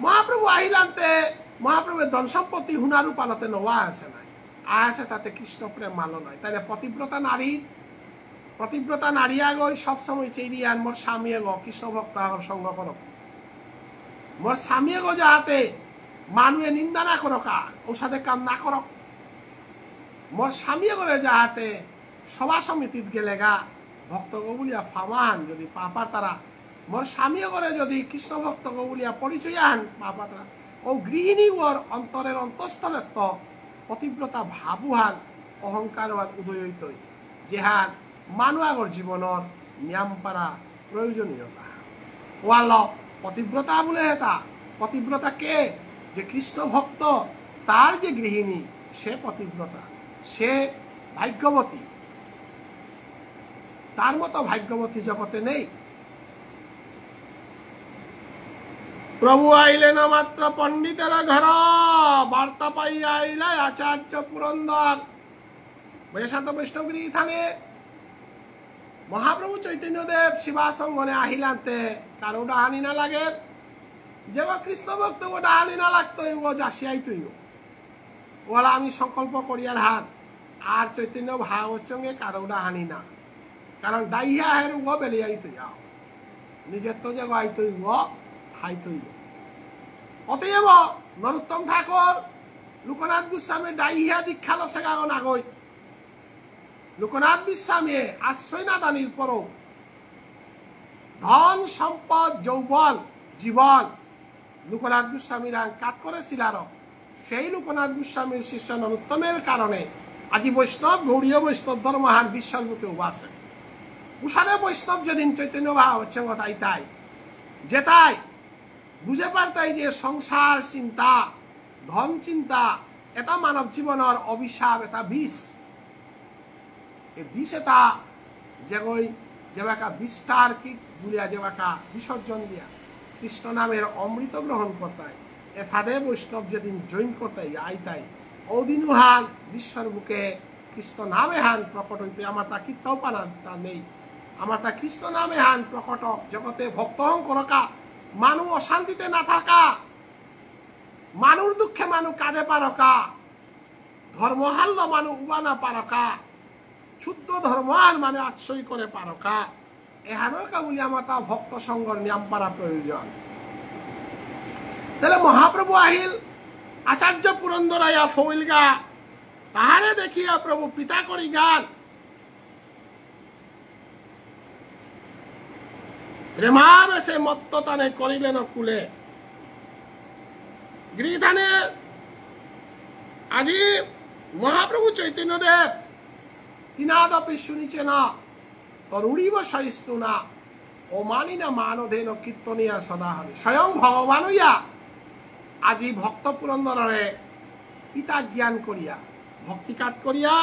মহাপ্রভু আহিলান্তে মহাপ্রভুর ধন সম্পত্তি হুনারু পালতে নওয়া আছে নাই, আছে তাতে কৃষ্ণ প্রেম মালো নাই। তাই পতিব্রতা নারী আগই সবসময় চেরিয়ান মোর স্বামী এগো কৃষ্ণ ভক্ত আগর সঙ্গ করো, মোর স্বামী এগো যাহাতে মানুষে নিন্দা না করকা, ওর সাথে কাম না করক, মোর স্বামী এগরে যাহাতে সভা সমিতিত গেলে গা ভক্ত গবুলিয়া ফামান যদি পাপা তারা, মোর স্বামী এগরে যদি কৃষ্ণ ভক্ত গবুলিয়া পরিচয় আন পাপা তারা, ও গৃহিণী ওর অন্তরের অন্তঃস্থলের তো পতিব্রতা ভাবুহান অহংকার উদয় হইত, যেহান মানুষ আগর জীবনের নিয়মপারা প্রয়োজনীয়তা। ওয়াল পতিব্রতা বলে হেতা, পতিব্রতা কে? যে কৃষ্ণ ভক্ত তার যে গৃহিণী সে পতিব্রতা, সে ভাগ্যবতী, তার মতো ভাগ্যবতী জগতে নেই। প্রভু আইলে না মাত্র পণ্ডিতের ঘর, বার্তা পাইয়া আইলে আচার্য পুরন্দর। বৈশান্ত বৈষ্ণবগিরি থানে মহাপ্রভু চৈতন্যদেব শিবাসঙ্গনে আহিলান্তে কারো ডাহানি না লাগে, যে কৃষ্ণ ভক্ত ও ডাহানি না লাগতো ও যাসিয়াই তুই ওলা আমি সংকল্প করিয়ার হাত আর চৈতন্য ভাগবত সঙ্গে কারো ডাহানি না, কারণ ডাইয়া হের ও বেলিয়াই তুই আও নিজের তো যে গাই তুই ও হাই তুই। অতএব নরোত্তম ঠাকুর লোকনাথ গোস্বামী ডাইহিয়া দীক্ষা লসে গাগন আগই, লোকনাথ গোস্বামী আশ্রয় না দানির পরও ধন সম্পদ যৌবন জীবন লোকনাথ গোস্বামীর কাট করেছিল। সেই লোকনাথ গোস্বামীর শিষ্য নরোত্তমের কারণে আজি বৈষ্ণব গৌড়ীয় বৈষ্ণব ধর্মহান বিশ্বের বুকে আছে। উষাদে বৈষ্ণব যেদিন চৈতন্য ভাগবত তাই যেটাই বুঝে পারতাই যে সংসার চিন্তা ধন চিন্তা এটা মানব জীবনের অভিশাপ, এটা বিষ। এই বিষ এটা যেবাকা বিস্তার কি বুলিয়া যেবাকা বিসর্জন দিয়া কৃষ্ণ নামের অমৃত গ্রহণ করতাই, এ সাধে বৈষ্ণব যেদিন জয়েন করতাই আইতাই ওদিন হান বিশ্বর বুকে কৃষ্ণ নামে হান প্রকট হইতে। আমার তা কীর্তাও পানা তা নেই, আমার তা কৃষ্ণ নামে হান প্রকট জগতে ভক্ত করকা, মানুষ অশান্তিতে না থাকা, মানুষ দুঃখে মানুষ কাঁদে পারকা, ধর্মহাল্য মানুষ উবানা পারকা, শুদ্ধ ধর্মান মানে আশ্রয় করে পারকা, এহানোর কাবুলি আমার তা ভক্ত সঙ্গর নিয়ম পারা প্রয়োজন। তাহলে মহাপ্রভু আহিল আচার্য পুরন্দর আয়া ফইল গা, তাহারে দেখিয়া প্রভু পিতা করি গান, প্রেমাবেশে মত্ততানে করিলেন কুলে। গৃহধানে আজি মহাপ্রভু চৈতন্যদেব তিনাদপি শুনিছে না, তরুড়িব সহিষ্ণু না, ও মানি না মানধেন কীর্তনিয়া সদা হবে। স্বয়ং ভগবান হইয়া আজি ভক্ত পুরন্দরে পিতা জ্ঞান করিয়া ভক্তিকাত করিয়া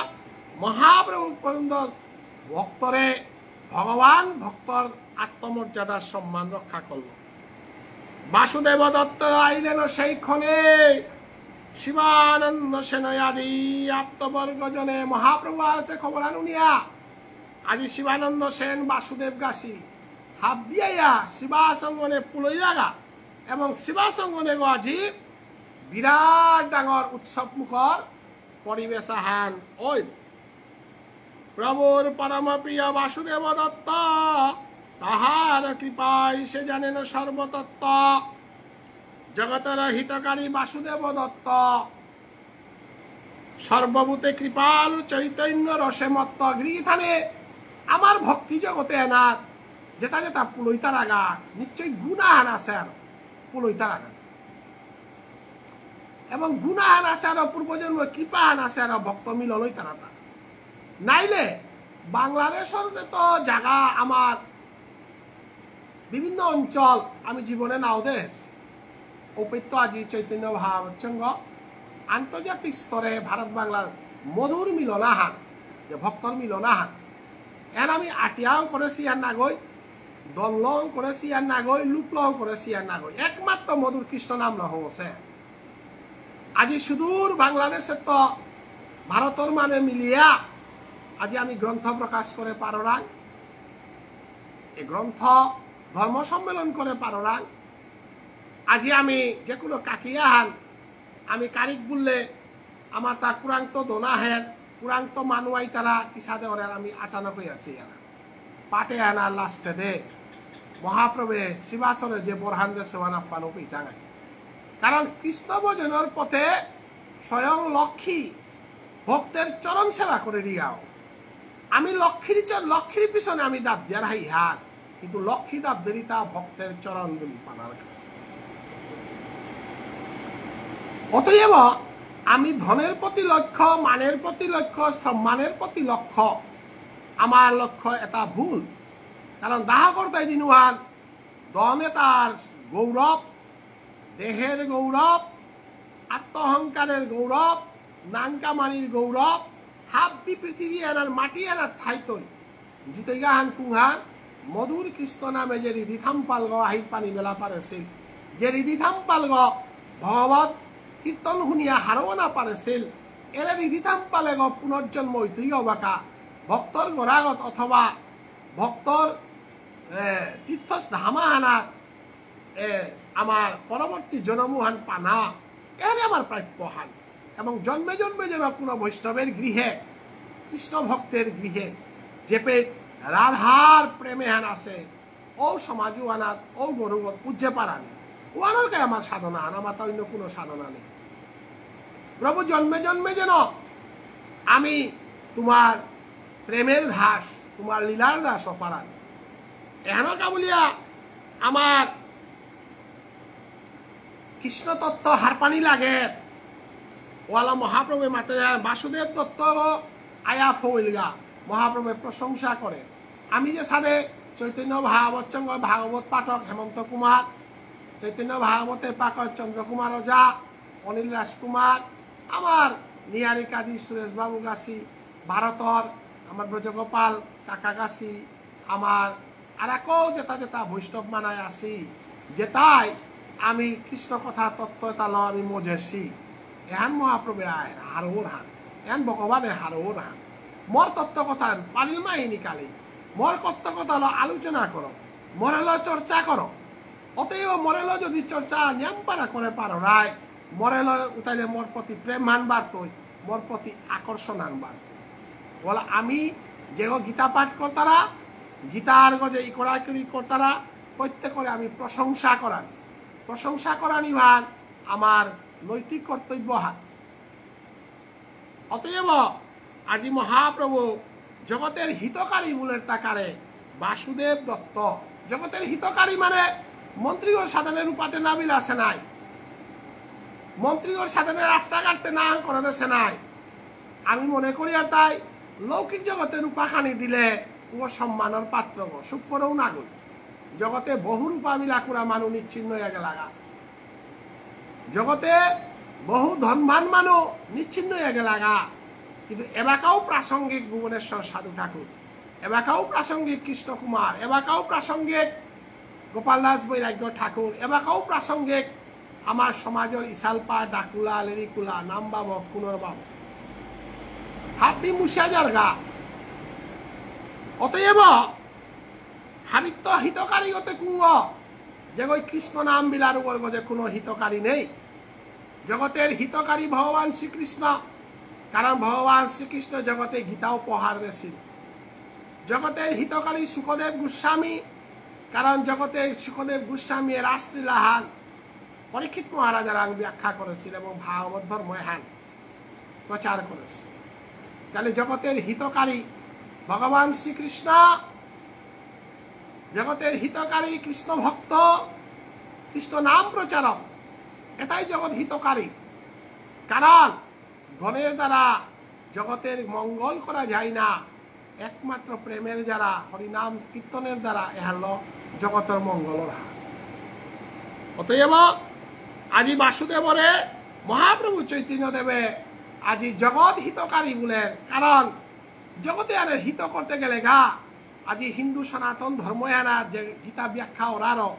মহাপ্রভু পুরন্দর ভক্তরে ভগবান ভক্তর আত্মমর্যাদার সম্মান রক্ষা করল। বাসুদেব দত্ত আইলেন সেই ক্ষণে, শিবানন্দ সেন আদি আত্মবর্গ জনে। মহাপ্রভু আছে খবর আনুনিয়া আজি শিবানন্দ সেন বাসুদেব গাছি হাত দিয়াইয়া শিবাসঙ্গনে পুলইয়াগা এবং শিবাসঙ্গনে আজি বিরাট ডাঙর উৎসব মুখর পরিবেশ আহান। ওই প্রভুর পরম প্রিয় বাসুদেব দত্ত, তাহার কৃপায় সে জানেন সর্বতত্ত্ব। জগতের হিতকারী বাসুদেব দত্ত, সর্বভূতে কৃপাল চৈতন্য রসে মত্ত। গৃহথানে আমার ভক্তি জগতে এনার যেটা যেটা পুলইতার আগা নিশ্চয়ই গুণাহান আছে আর পুলইতার আগা, এবং গুণাহান আছে আর পূর্বজন্ম কৃপাহান আছে আর ভক্ত মিলনই তারা নাইলে বাংলাদেশের তো জায়গা আমার বিভিন্ন অঞ্চল আমি জীবনে নাও দেশ ঔপত্য আজি চৈতন্য ভাবচঙ্গ আন্তর্জাতিক স্তরে ভারত বাংলার মধুর মিলনাহান যে ভক্তর মিলনাহান এর আমি আটিয়াও করেছি আর না গই, দলং করেছি আর না গই, লুপলং করেছি আর না গই, একমাত্র মধুর কৃষ্ণ নাম নহছে। আজি সুদূর বাংলাদেশে তো ভারতের মানে মিলিয়া আজি আমি গ্রন্থ প্রকাশ করে পাররাং, এই গ্রন্থ ধর্ম সম্মেলন করে পাররাং। আজি আমি যে কোনো কাকিয়াহান আমি কারিক বললে আমার তা কুরান্ত দোনাহের কুরান্ত মানুয়াই তারা কিসাদে ওরে আমি আচানক হয়ে আছি পাটে আনা লাস্টে দে মহাপ্রভে শিবাসনে যে বরহান দে সেবানা পানো পিতাঙাই। কারণ কৃষ্ণ ভজনের পথে স্বয়ং লক্ষ্মী ভক্তের চরণ সেবা করে দিয়াও। আমি লক্ষ্মীর পিছনে আমি দাব দিয়ার হাই হাত, কিন্তু লক্ষ্মী দাব দেরি তা ভক্তের চরণ বলি পানার। অতএব আমি ধনের প্রতি লক্ষ্য, মানের প্রতি লক্ষ্য, সম্মানের প্রতি লক্ষ্য, আমার লক্ষ্য এটা ভুল। কারণ দাহা করতে দিনুহান দনে তার গৌরব, দেহের গৌরব, আত্মহংকারের গৌরব, নাঙ্কামানির গৌরব, হাব্বি পৃথিবী এনার মাটি এনার ঠাইতই জিতৈগাহান কুহান মধুর কৃষ্ণ নামে যে রিধিথাম পালগ আহির পানি মেলা পারেছিল, যে রিধিথাম পালগ ভগবত কীর্তন শুনিয়া হারও না পারেছিল, এর রিধিথাম পালেগ পুনর্জন্ম ঐতিহ্য বাঁকা ভক্তর গোড়াগত অথবা ভক্তর তীর্থধামাহানাত আমার পরবর্তী জনমুহান পানা এর আমার প্রাপ্যহান। এবং জন্মে জন্মে যেন কোনো বৈষ্ণবের গৃহে কৃষ্ণ ভক্তের গৃহে যেপে রাধার প্রেমে হান আছে ও সমাজু আনাত ও গরুগত পূজ্যে পারানি ও আনারকে আমার সাধনা হান, আমার তো অন্য কোনো সাধনা নেই। প্রভু জন্মে জন্মে যেন আমি তোমার প্রেমের ধাস, তোমার লীলার দাস অপারান এহানকা বলিয়া আমার কৃষ্ণ তত্ত্ব হারপানি লাগে। ওয়ালা মহাপ্রভু মাতে বাসুদেব দত্ত আয়া ফইলগা মহাপ্রভু প্রশংসা করে। আমি যে সাথে চৈতন্য ভাগবত চঙ্গ ভাগবত পাঠক হেমন্ত কুমার, চৈতন্য ভাগবতের পাঠক চন্দ্রকুমার ওঝা, অনিল রাজকুমার, আমার নিয়ারিকাদি সুরেশ বাবু গাছি, ভারতর আমার ব্রজগোপাল কাকা গাছি, আমার আর একও যেটা যেটা বৈষ্ণব মানায় আসি, যেটাই আমি কৃষ্ণ কথা তত্ত্ব তাল আমি মজেছি এহান মহাপ্রভু আয় হারোর হান, এহান ভগবানে হারোর হান। মোর তত্ত্ব কথা পালিল মাহিনী কালি, মোর তত্ত্ব কথা আলোচনা করো, মরেল চর্চা করো। অতএব মরেল যদি চর্চা নিয়মপাড়া করে পারো রায়, মরেল উঠাইলে মোর প্রতি প্রেম আনবার তৈ, মোর প্রতি আকর্ষণ আনবার বলা। আমি যে গীতা পাঠ করতারা গীতার গজে ই করাকরি কর্তারা প্রত্যেকরে আমি প্রশংসা করানি ভান আমার নৈতিক কর্তব্য হাত। অতএব আজি মহাপ্রভু জগতের হিতকারী মূলের তাকারে বাসুদেব দত্ত জগতের হিতকারী মানে মন্ত্রীগর সাধনের উপাতে নাবিল আছে নাই, মন্ত্রীগর সাধনের রাস্তাঘাটে না করে দেশে নাই। আমি মনে করি আর তাই লৌকিক জগতের রূপাখানি দিলে ও সম্মানের পাত্র সুখ করেও না গই। জগতে বহু রূপা মিলাকুরা মানু নিচ্ছিন্ন হয়ে গেলাগা, জগতে বহু ধনবান মানু নিচ্ছিন্ন হয়ে গেলাগা, কিন্তু এবাকাও প্রাসঙ্গিক ভুবনেশ্বর সাধু ঠাকুর, এবাকাও প্রাসঙ্গিক কৃষ্ণ কুমার, এবাকাও প্রাসঙ্গিক গোপাল দাস বৈরাগ্য ঠাকুর, এবাকাও প্রাসঙ্গিক আমার সমাজের ইসালপা ডাকুলা লেরিকুলা নাম বাব পুনর্বাব হাতি মুশিয়াজার গা। অতএব হাবিত্য হিতকারী গতে কুঙ্গ যে কৃষ্ণ নাম বিলার যে কোনো হিতকারী নেই। জগতের হিতকারী ভগবান শ্রীকৃষ্ণ, কারণ ভগবান শ্রীকৃষ্ণ জগতে গীতা উপহার দিয়েছিল। জগতের হিতকারী সুখদেব গোস্বামী, কারণ জগতে সুখদেব গোস্বামী রাসলীলাহান পরীক্ষিত মহারাজার ব্যাখ্যা করেছিল এবং ভাগবত ধর্মহান প্রচার করেছে। তাহলে জগতের হিতকারী ভগবান শ্রীকৃষ্ণ, জগতের হিতকারী কৃষ্ণ ভক্ত, কৃষ্ণ নাম প্রচারক, এটাই জগৎ হিতকারী। কারণ ধনের দ্বারা জগতের মঙ্গল করা যায় না, একমাত্র প্রেমের যারা হরিনাম কীর্তনের দ্বারা এহাল জগতের মঙ্গলের হাত। অতএব আজি বাসুদেবরে মহাপ্রভু চৈতন্য দেবে আজি জগৎ হিতকারী বলেন, কারণ জগতে আর হিত করতে গেলে গা আজি হিন্দু সনাতন ধর্ময়ানার যে গীতা ব্যাখ্যা ওরারও,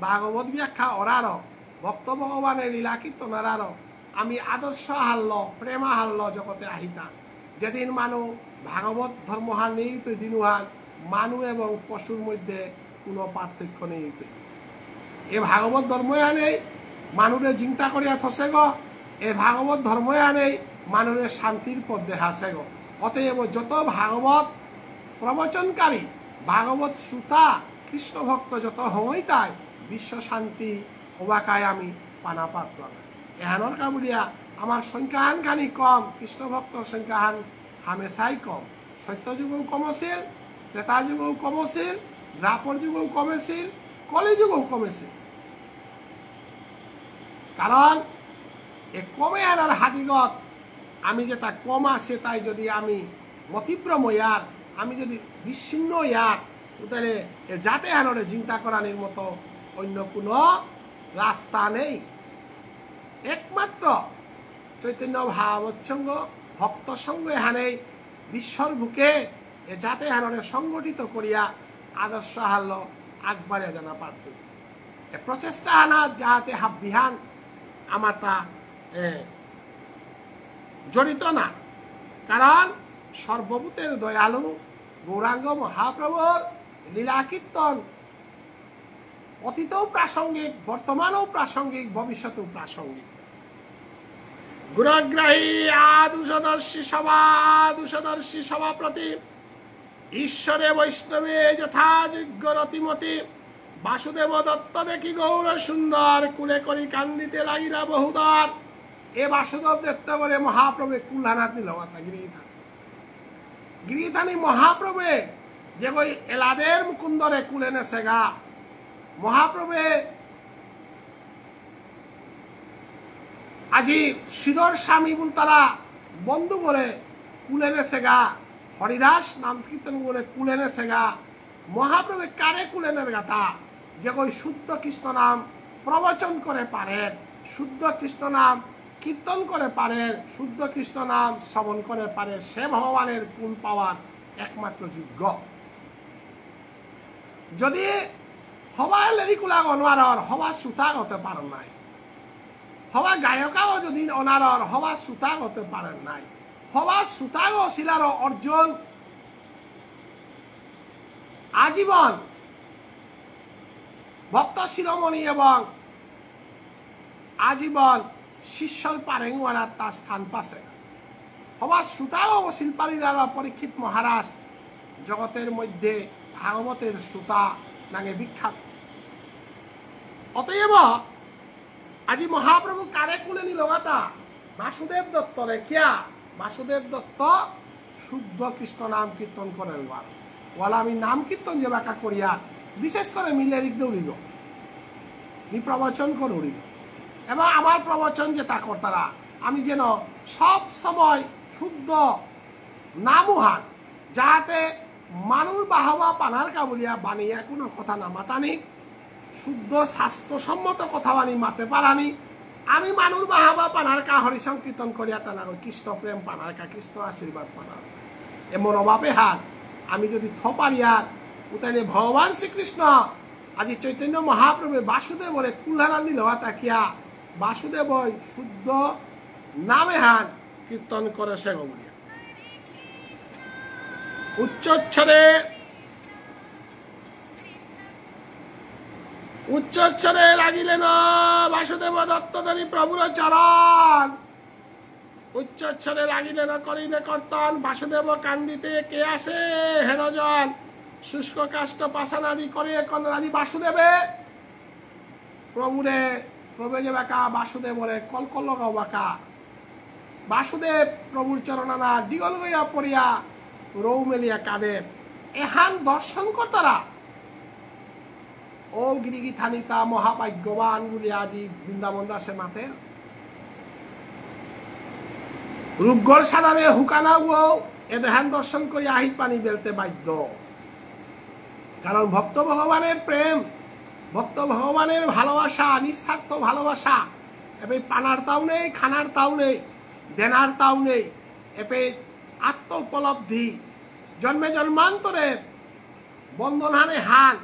ভাগবত ব্যাখ্যা ওরারও, ভক্ত ভগবানের লীলা কীর্তনারও আমি আদর্শ হারল প্রেমা হারল জগতে আহিতা। যেদিন মানুষ ভাগবত ধর্মহান নেই তো দিনুহান মানুষ এবং পশুর মধ্যে কোনো পার্থক্য নেই। এ ভাগবত ধর্ময়ানেই মানুষের চিন্তা করিয়া থসে গ, এ ভাগবত ধর্ময়ানেই মানুষের শান্তির পথ দেখাছে গ। অতএব যত ভাগবত প্রবচনকারী ভাগবত শ্রোতা কৃষ্ণ ভক্ত যত হয় তাই বিশ্ব শান্তি হবাকায় আমি পানা পাত্র এহানোর কাবুলিয়া আমার সংখ্যাহান খানি কম, কৃষ্ণ ভক্তর সংখ্যাহান হামেশাই কম। সত্য যুগও কমেছিল, ত্রেতা যুগও কমেছিল, দ্বাপর যুগও কমেছিল, কলি যুগও কমেছিল। কারণ এ কমে আনার হাদিগত আমি যেটা কম আছে তাই যদি আমি মতিভ্রম ইয়ার, আমি যদি বিচ্ছিন্ন ইয়ার, তাহলে যাতে আনরে চিন্তা করানোর মতো অন্য কোনো রাস্তা নেই। একমাত্র চৈতন্য ভাগবত সঙ্গ ভক্ত সঙ্গ এখানে বিশ্বর বুকে এ যাতে আনরে সংগঠিত করিয়া আদর্শ হারল আগবাড়ে জানা পারত। এ প্রচেষ্টা আনা যাতে হাব বিহান আমারটা জড়িত না, কারণ সর্বভূতের দয়ালু গৌরাঙ্গ মহাপ্রভুর লীলা কীর্তন অতীতও প্রাসঙ্গিক, বর্তমানেও প্রাসঙ্গিক, ভবিষ্যতেও প্রাসঙ্গিক। গুণগ্রাহী আদুষদর্শী সভাপ্রতি ঈশ্বরে বৈষ্ণবে যথাযোগ্য রতিমতি বাসুদেব দত্ত দেখি গৌর সুন্দর কুলে করি কান্দিতে লাগিলা বহুদর। এ বাসুদেব দত্ত করে মহাপ্রভু কুলহানাত নিল গিরিথানি মহাপ্রভু যে কই এলাদের মুকুন্দরে কুলে নেছে গা। মহাপ্রভু আজি শ্রীধর স্বামী বল তারা বন্ধু করে কুলে নেছে গা, হরিদাস নাম কীর্তন করে কুলে নেছে গা। মহাপ্রভু কারে কুলেনের গাতা যে কই শুদ্ধ কৃষ্ণ নাম প্রবচন করে পারেন, শুদ্ধ কৃষ্ণ নাম কীর্তন করে পারেন, শুদ্ধ কৃষ্ণ নাম শ্রবণ করে পারে, সে ভগবানের কুল পাওয়ার একমাত্র যোগ্য। যদি হবা লেরিকুলা অনারর হবা শ্রোতা হতে পারেন নাই, হবা গায়কাও যদি অনারর হবা শ্রোতা হতে পারেন নাই, হবা শ্রোতাও শিলার অর্জন আজীবন ভক্ত শিরোমণি এবং আজীবন শিষ্যর পারেঙ্গার তার স্থান পাশে হবা শ্রোতাও শিল্পারীরা পরীক্ষিত মহারাজ জগতের মধ্যে ভাগবতের শ্রোতা নাঙে বিখ্যাত। অতএব আজি মহাপ্রভু কারে কুলে নিল মাতা বাসুদেব দত্ত রেখিয়া বাসুদেব দত্ত শুদ্ধ কৃষ্ণ নাম কীর্তন করে ওয়ালা আমি নাম কীর্তন যে বাঁকা করিয়া বিশেষ করে মিলে রিক দৌড়িল নি প্রবচন করে উড়িল এবং আমার প্রবচন যেটা কর্তারা আমি যেন সব সময় শুদ্ধ নামুহান যাহাতে মানুষ বাহবা পানার কাবুলিয়া বানিয়া কোনো কথা না মাতানি শুদ্ধ স্বাস্থ্যসম্মত কথা বানি মাতে পারানি আমি মানুষ বাহাবা পানার কা হরি সংকীর্তন করিয়া টানা কৃষ্ণ প্রেম পানার কা কৃষ্ণ আশীর্বাদ পানার এমন অভাবে হাত আমি যদি থপারিয়ার উতাইলে ভগবান শ্রীকৃষ্ণ আজি চৈতন্য মহাপ্রভু বাসুদেবরে কুলহারানি লওয়া তাকিয়া বাসুদেব শুদ্ধ নামে হান কীর্তন করে সে গৌরিয়া উচ্চচ্ছরে লাগিলেন বাসুদেব দত্তধরী প্রভুর চরণ উচ্চচ্ছরে লাগিলেন করিলে কর্তন বাসুদেব কান্দিতে কে আসে হেরজন শুষ্ক কাষ্ট পাশানাদি করে কন্দাদি বাসুদেবে প্রভুরে প্রভু যে বাঁকা বাসুদেবরে কলকল লগাও বাঁকা বাসুদেব প্রভুর চরণানা ডিগল গইয়া পড়িয়া রৌ মেলিয়া কাদের এহান দর্শন কর্তারা ও গিরিগি থানিতা মহাভাগ্যবান বলে আজি বৃন্দাবন দাসে মাতে রূপগড় সারারে হুকানা এ দেহান দর্শন করে আহিত পানি বেলতে বাধ্য কারণ ভক্ত ভগবানের প্রেম ভক্ত ভগবানের ভালোবাসা নিঃস্বার্থ ভালোবাসা এবে পানার তাও নেই খানার তাও নেই দেনার তাও নেই এবে আত্ম উপলব্ধি জন্মে জন্মান্তরের বন্ধনহানে হান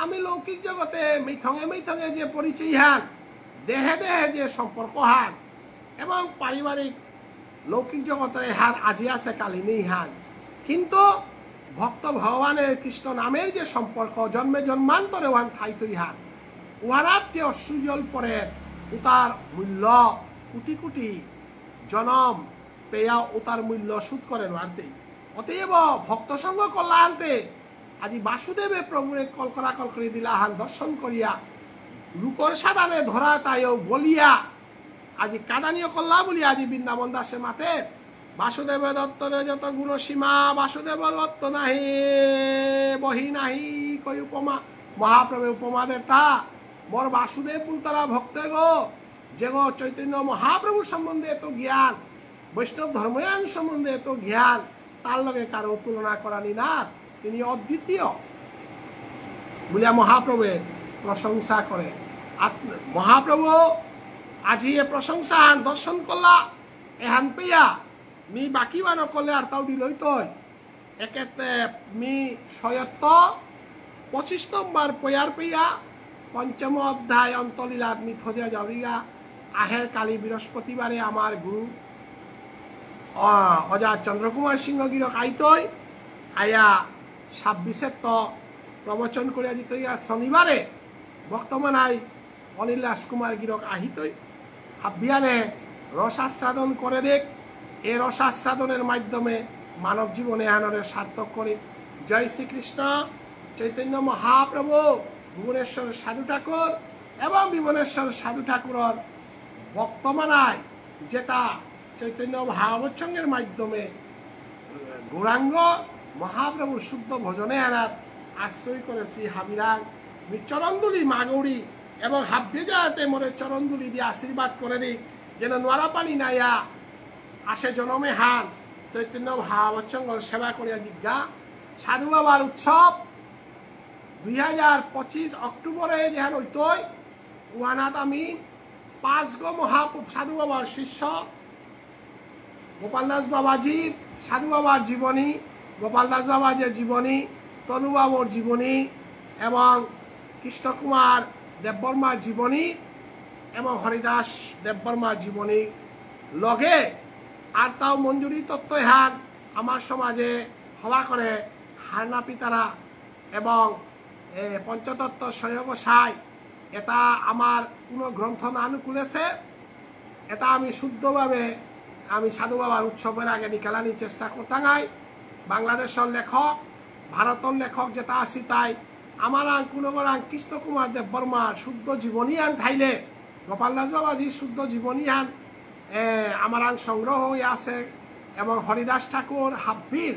আমি লৌকিক জগতে মিথঙে যে পরিচয় হান দেহে দেহে যে সম্পর্ক হান এবং পারিবারিক লৌকিক জগতের হান আজি আছে কালি নেই হান কিন্তু ভক্ত ভগবানের কৃষ্ণ নামের যে সম্পর্ক জন্মে জন্মান্তরে ওহান ঠাইতই হান উহারাত যে অসুজল পরে উতার মূল্য কোটি কোটি জনম পেয়া উতার মূল্য সুদ করেন আনতেই অতএব ভক্ত সঙ্গ করলা আনতে আজি বাসুদেবে প্রভুরে কলকরা কলকরি দিলা হান দর্শন করিয়া রূপর সাদানে ধরা তাইও বলিয়া আজি কাদানীয় কল্লা বলি আজি বৃন্দাবন দাসে মাতে বাসুদেব দত্তরে যত গুণ সীমা বাসুদেব দত্ত নাহি বহি নাহি কই উপমা মহাপ্রভু উপমা দেতা মোর বাসুদেব পুলতারা ভক্ত গো যে গো চৈতন্য মহাপ্রভুর সম্বন্ধে এত জ্ঞান বৈষ্ণব ধর্ময়ান সম্বন্ধে এত জ্ঞান তার লগে কারো তুলনা করানি না তিনি অদ্বিতীয় বলিয়া মহাপ্রভু প্রশংসা করে মহাপ্রভু আজি এ প্রশংসা দর্শন করলা এহান পেয়া মি বাকি বানো করলে আর তাও দিলই তৈ একেতে মি 25 নম্বর পয়ার পেয়া পঞ্চম অধ্যায় অন্তলীলা মি থদিয়া যাওয়া আহের কালী বৃহস্পতিবারে আমার গুরু অজা চন্দ্রকুমার সিংহ গিরক আইতই আয়া 26 তো প্রবচন করিয়া দিত শনিবারে বর্তমানাই অনিল রাজকুমার গিরক আহিতই হাবিয়ানে রসাস্বাদন করে দেখ এই রসাস্বাদনের মাধ্যমে মানব জীবনে আনন্দের সার্থক করে জয় শ্রীকৃষ্ণ চৈতন্য মহাপ্রভু ভুবনেশ্বর সাধু ঠাকুর এবং বিবনেশ্বর সাধু ঠাকুরের বর্তমানায় যেটা চৈতন্য ভাগবত সঙ্গের মাধ্যমে গৌরাঙ্গ মহাপ্রভুর শুদ্ধ ভোজনে আনার আশ্রয় করেছি হাবিরাং চরণদুলি মা গৌরী এবং হাব্বে যাতে মোরে চরণদুলি দিয়ে আশীর্বাদ করে দিক যেন নোয়ারা পানি নাইয়া আসে জনমে হান চৈতন্য ভাগবত সঙ্গর সেবা করিয়া জিজ্ঞা সাধু বাবার উৎসব 2025 অক্টোবরে যেহান হইতই উহানাত আমি 5 গো সাধু বাবার শিষ্য গোপাল দাস বাবাজি সাধু বাবার জীবনী গোপাল দাস বাবাজির জীবনী তনুবাবুর জীবনী এবং কৃষ্ণকুমার দেববর্মার জীবনী এবং হরিদাস দেববর্মার জীবনী লগে আর তাও মঞ্জুরি তত্ত্ব হান আমার সমাজে হওয়া করে হারনা পিতারা এবং পঞ্চতত্ত্ব সহযোগ সাই এটা আমার কোনো গ্রন্থ না অনুকূলেছে এটা আমি শুদ্ধভাবে আমি সাধু বাবার উৎসবের আগে নিকালানির চেষ্টা করতাম বাংলাদেশের লেখক ভারতের লেখক যেটা আছি তাই আমার আং কুলগরাং কৃষ্ণ কুমার দেব বর্মার শুদ্ধ জীবনী আন থাইলে গোপাল দাস বাবাজির শুদ্ধ জীবনী আন আমার আং সংগ্রহ হয়ে আছে এবং হরিদাস ঠাকুর হাব্বির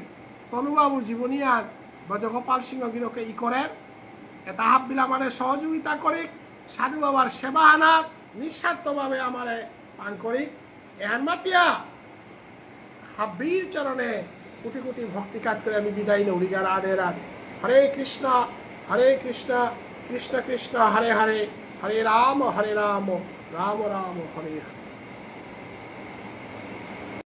তনুবাবুর জীবনী আন ব্রজগোপাল সিংহ গিরকে ই করেন এটা হাব্বিল আমারে সহযোগিতা করি সাধু বাবার সেবা আনাত নিঃস্বার্থভাবে আমারে পান করি এহান মাতিয়া হাব্বির চরণে কোটি কোটি ভক্তিকাত করে আমি বিদায় নৌরি গা রাধে রাধে হরে কৃষ্ণ কৃষ্ণ কৃষ্ণ হরে হরে হরে রাম রাম রাম হরে হরে।